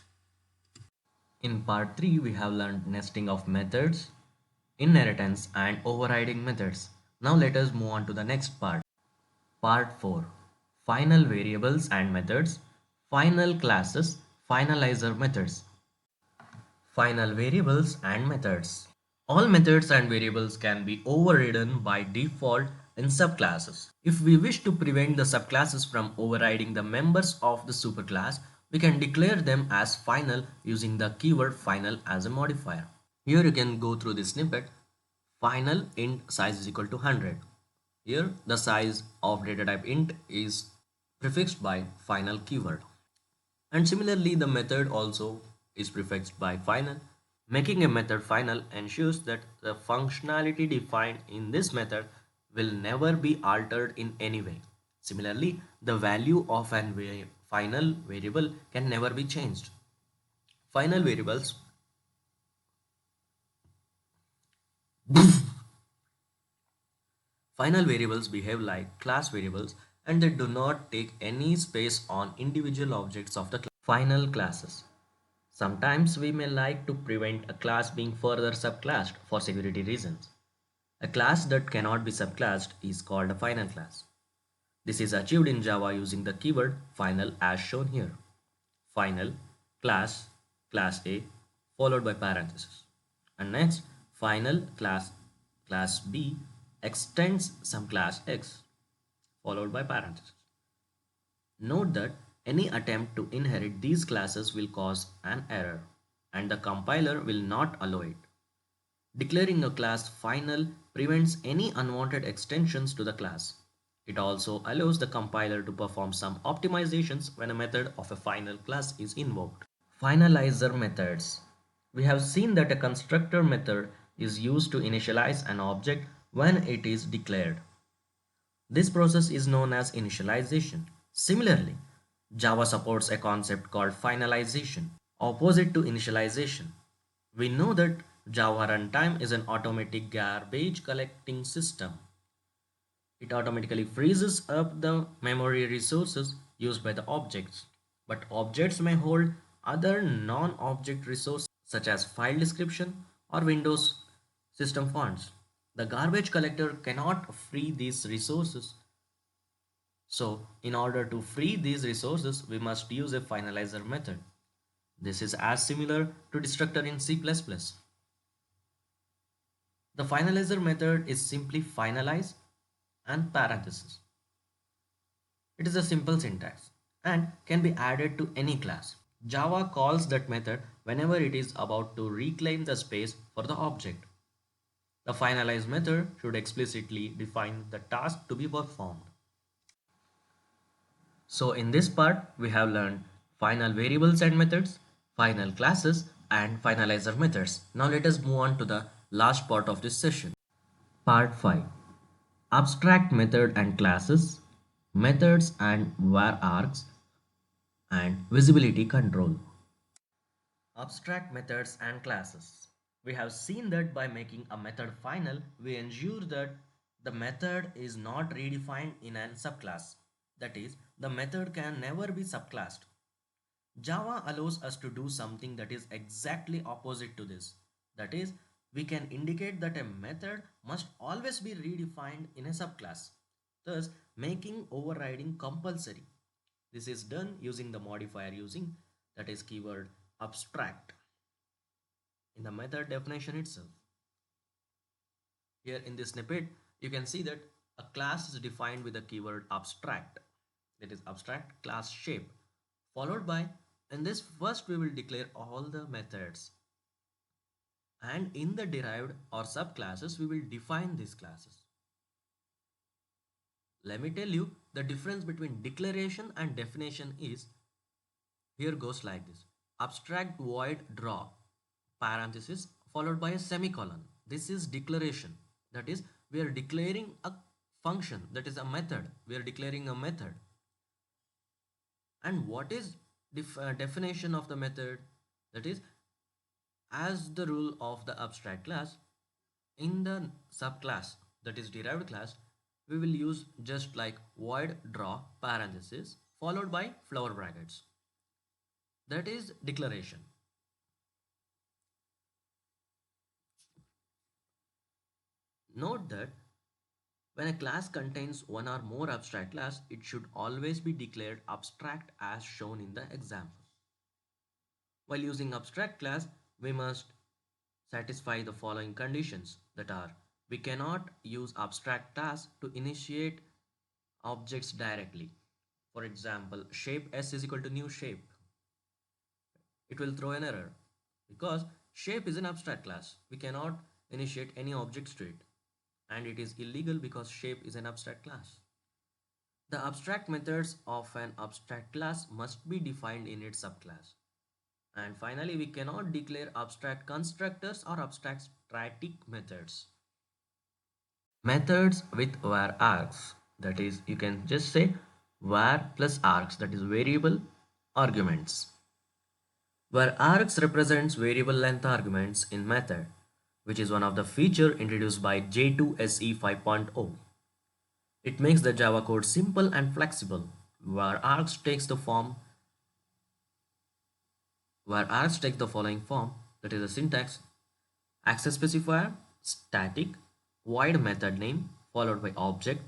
In part 3, we have learned nesting of methods, inheritance and overriding methods. Now let us move on to the next part. Part 4. Final variables and methods, final classes, finalizer methods. Final variables and methods. All methods and variables can be overridden by default in subclasses. If we wish to prevent the subclasses from overriding the members of the superclass, we can declare them as final using the keyword final as a modifier. Here you can go through this snippet. Final int size is equal to 100. Here the size of data type int is prefixed by final keyword. And similarly, the method also is prefixed by final. Making a method final ensures that the functionality defined in this method will never be altered in any way. Similarly, the value of an final variable can never be changed. Final variables Final variables behave like class variables and they do not take any space on individual objects of the class. Final classes. Sometimes we may like to prevent a class being further subclassed for security reasons. A class that cannot be subclassed is called a final class. This is achieved in Java using the keyword final as shown here. Final, class, class A, followed by parenthesis. And next, final class B extends some class X, followed by parenthesis. Note that any attempt to inherit these classes will cause an error, and the compiler will not allow it. Declaring a class final prevents any unwanted extensions to the class. It also allows the compiler to perform some optimizations when a method of a final class is invoked. Finalizer methods. We have seen that a constructor method is used to initialize an object when it is declared. This process is known as initialization. Similarly, Java supports a concept called finalization, opposite to initialization. We know that Java runtime is an automatic garbage collecting system. It automatically freezes up the memory resources used by the objects. But objects may hold other non-object resources such as file description or Windows system fonts. The garbage collector cannot free these resources. So in order to free these resources, we must use a finalizer method. This is as similar to destructor in C++. The finalizer method is simply finalize and parenthesis. It is a simple syntax and can be added to any class. Java calls that method whenever it is about to reclaim the space for the object. The finalize method should explicitly define the task to be performed. So in this part, we have learned final variables and methods, final classes, and finalizer methods. Now let us move on to the last part of this session. Part 5. Abstract method and classes, methods and var args, and visibility control. Abstract methods and classes. We have seen that by making a method final, we ensure that the method is not redefined in a subclass. That is, the method can never be subclassed. Java allows us to do something that is exactly opposite to this. That is, we can indicate that a method must always be redefined in a subclass, thus making overriding compulsory. This is done using the modifier using that is keyword abstract in the method definition itself. Here in this snippet, you can see that a class is defined with the keyword abstract, that is abstract class shape, followed by, in this first we will declare all the methods, and in the derived or subclasses we will define these classes. Let me tell you the difference between declaration and definition is, here goes like this: abstract void draw parenthesis followed by a semicolon. This is declaration. That is, we are declaring a function, that is a method. We are declaring a method. And what is definition of the method? That is, as the rule of the abstract class, in the subclass, that is derived class, we will use just like void draw parenthesis followed by flower brackets. That is declaration. Note that when a class contains one or more abstract class, it should always be declared abstract as shown in the example. While using abstract class, we must satisfy the following conditions, that are, we cannot use abstract class to initiate objects directly. For example, shape s is equal to new shape. It will throw an error because shape is an abstract class. We cannot initiate any objects to it, and it is illegal because shape is an abstract class. The abstract methods of an abstract class must be defined in its subclass. And finally, we cannot declare abstract constructors or abstract static methods. Methods with var args, that is, you can just say var plus args, that is variable arguments. Var args represents variable length arguments in method, which is one of the feature introduced by J2 SE 5.0. It makes the Java code simple and flexible. Var args takes the form where args take the following form, that is a syntax: access specifier, static, void method name, followed by object,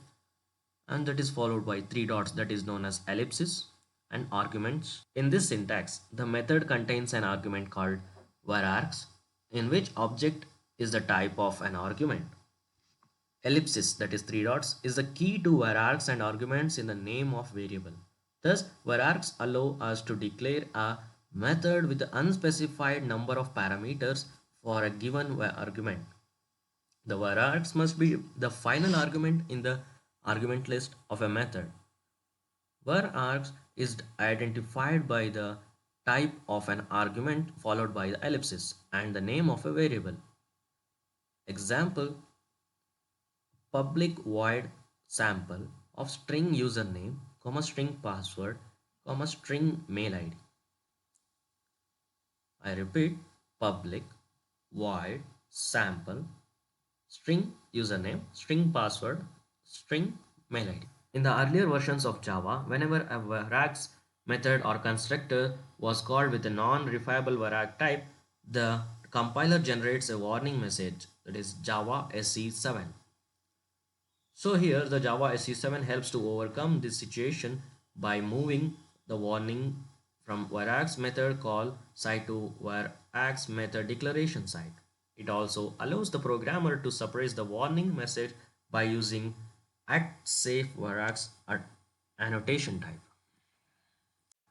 and that is followed by three dots, that is known as ellipsis, and arguments. In this syntax, the method contains an argument called varargs, in which object is the type of an argument. Ellipsis, that is three dots, is the key to varargs and arguments in the name of variable. Thus, varargs allow us to declare a method with the unspecified number of parameters for a given argument. The varargs must be the final argument in the argument list of a method. Varargs is identified by the type of an argument followed by the ellipsis and the name of a variable. Example: public void sample of string username, comma string password, comma string mail ID. I repeat, public void sample string username, string password, string mail ID. In the earlier versions of Java, whenever a varargs method or constructor was called with a non-refiable vararg type, the compiler generates a warning message, that is Java SE7. So here the Java SE7 helps to overcome this situation by moving the warning from varargs method call side to varargs method declaration side. It also allows the programmer to suppress the warning message by using @safe varargs annotation type.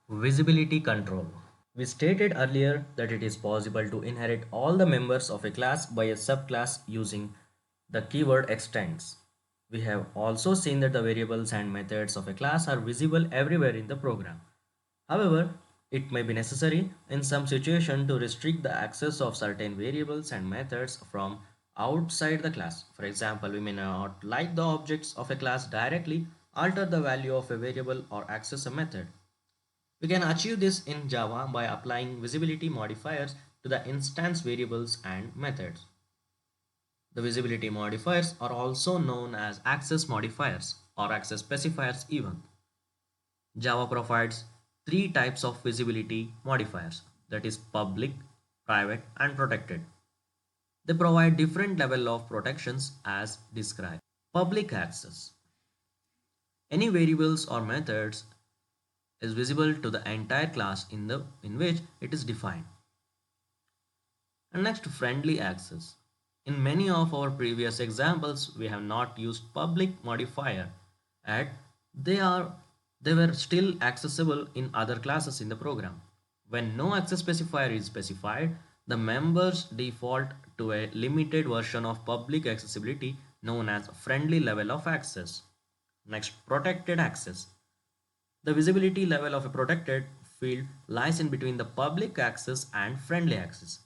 Visibility control. We stated earlier that it is possible to inherit all the members of a class by a subclass using the keyword extends. We have also seen that the variables and methods of a class are visible everywhere in the program. However, it may be necessary in some situation to restrict the access of certain variables and methods from outside the class. For example, we may not like the objects of a class directly, alter the value of a variable, or access a method. We can achieve this in Java by applying visibility modifiers to the instance variables and methods. The visibility modifiers are also known as access modifiers or access specifiers even. Java provides three types of visibility modifiers, that is public, private and protected. They provide different level of protections as described. Public access. Any variables or methods is visible to the entire class in which it is defined. And next, friendly access. In many of our previous examples, we have not used public modifier and they are they were still accessible in other classes in the program. When no access specifier is specified, the members default to a limited version of public accessibility known as friendly level of access. Next, protected access. The visibility level of a protected field lies in between the public access and friendly access.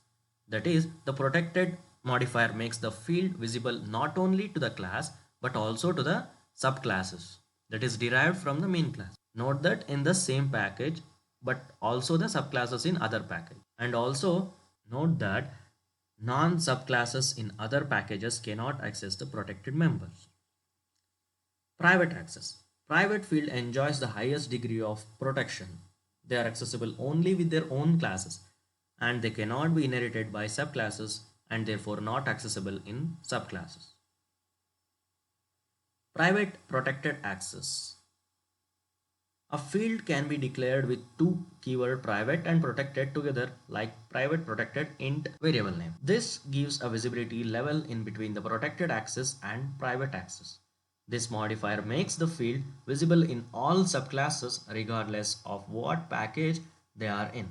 That is, the protected modifier makes the field visible not only to the class but also to the subclasses that is derived from the main class. Note that in the same package but also the subclasses in other package. And also note that non-subclasses in other packages cannot access the protected members. Private access. Private field enjoys the highest degree of protection. They are accessible only with their own classes and they cannot be inherited by subclasses and therefore not accessible in subclasses. Private protected access. A field can be declared with two keyword private and protected together like private protected int variable name. This gives a visibility level in between the protected access and private access. This modifier makes the field visible in all subclasses regardless of what package they are in.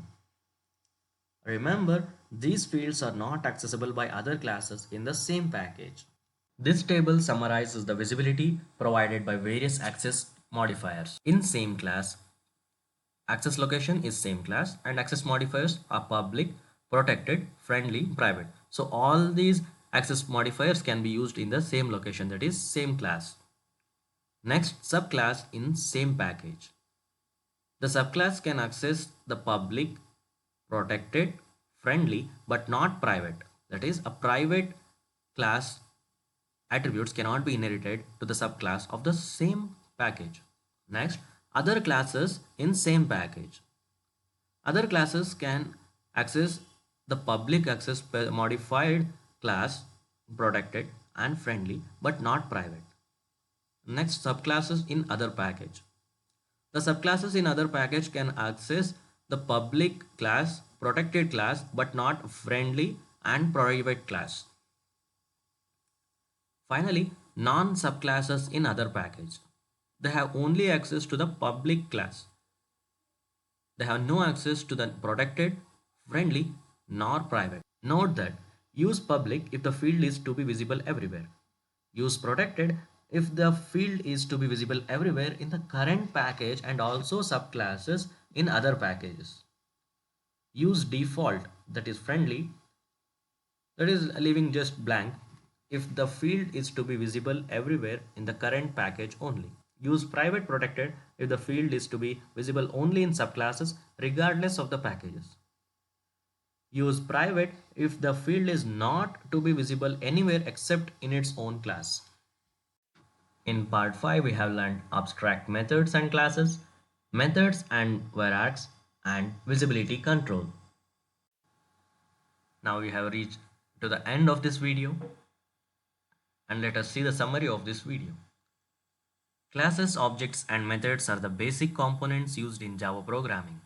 Remember, these fields are not accessible by other classes in the same package. This table summarizes the visibility provided by various access modifiers. In same class, access location is same class and access modifiers are public, protected, friendly, private. So all these access modifiers can be used in the same location, that is same class. Next, subclass in same package. The subclass can access the public, protected, friendly but not private. That is, a private class attributes cannot be inherited to the subclass of the same package. Next, other classes in same package. Other classes can access the public access modified class, protected and friendly but not private. Next, subclasses in other package. The subclasses in other package can access the public class, protected class but not friendly and private class. Finally, non-subclasses in other package. They have only access to the public class. They have no access to the protected, friendly, nor private. Note that use public if the field is to be visible everywhere. Use protected if the field is to be visible everywhere in the current package and also subclasses in other packages. Use default, that is friendly, that is leaving just blank if the field is to be visible everywhere in the current package only. Use private protected if the field is to be visible only in subclasses regardless of the packages. Use private if the field is not to be visible anywhere except in its own class. In part 5 we have learned abstract methods and classes, methods and hierarchies, and visibility control. Now we have reached to the end of this video and let us see the summary of this video. Classes, objects and methods are the basic components used in Java programming.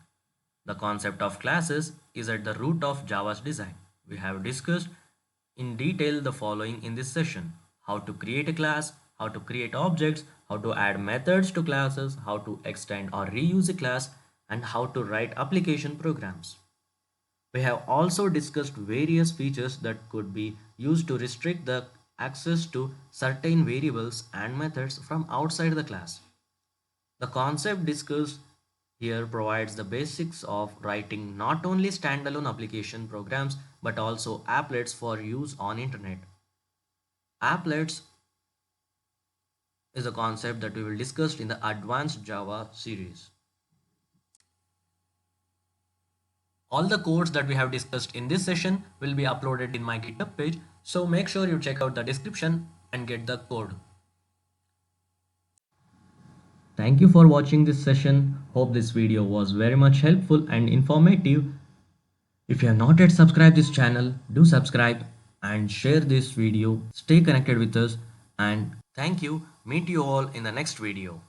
The concept of classes is at the root of Java's design. We have discussed in detail the following in this session: how to create a class, how to create objects, how to add methods to classes, how to extend or reuse a class, and how to write application programs. We have also discussed various features that could be used to restrict the access to certain variables and methods from outside the class. The concept discussed here provides the basics of writing not only standalone application programs but also applets for use on internet. Applets is a concept that we will discuss in the Advanced Java series. All the codes that we have discussed in this session will be uploaded in my GitHub page, so make sure you check out the description and get the code. Thank you for watching this session. Hope this video was very much helpful and informative. If you have not yet subscribed this channel, do subscribe and share this video. Stay connected with us and thank you. Meet you all in the next video.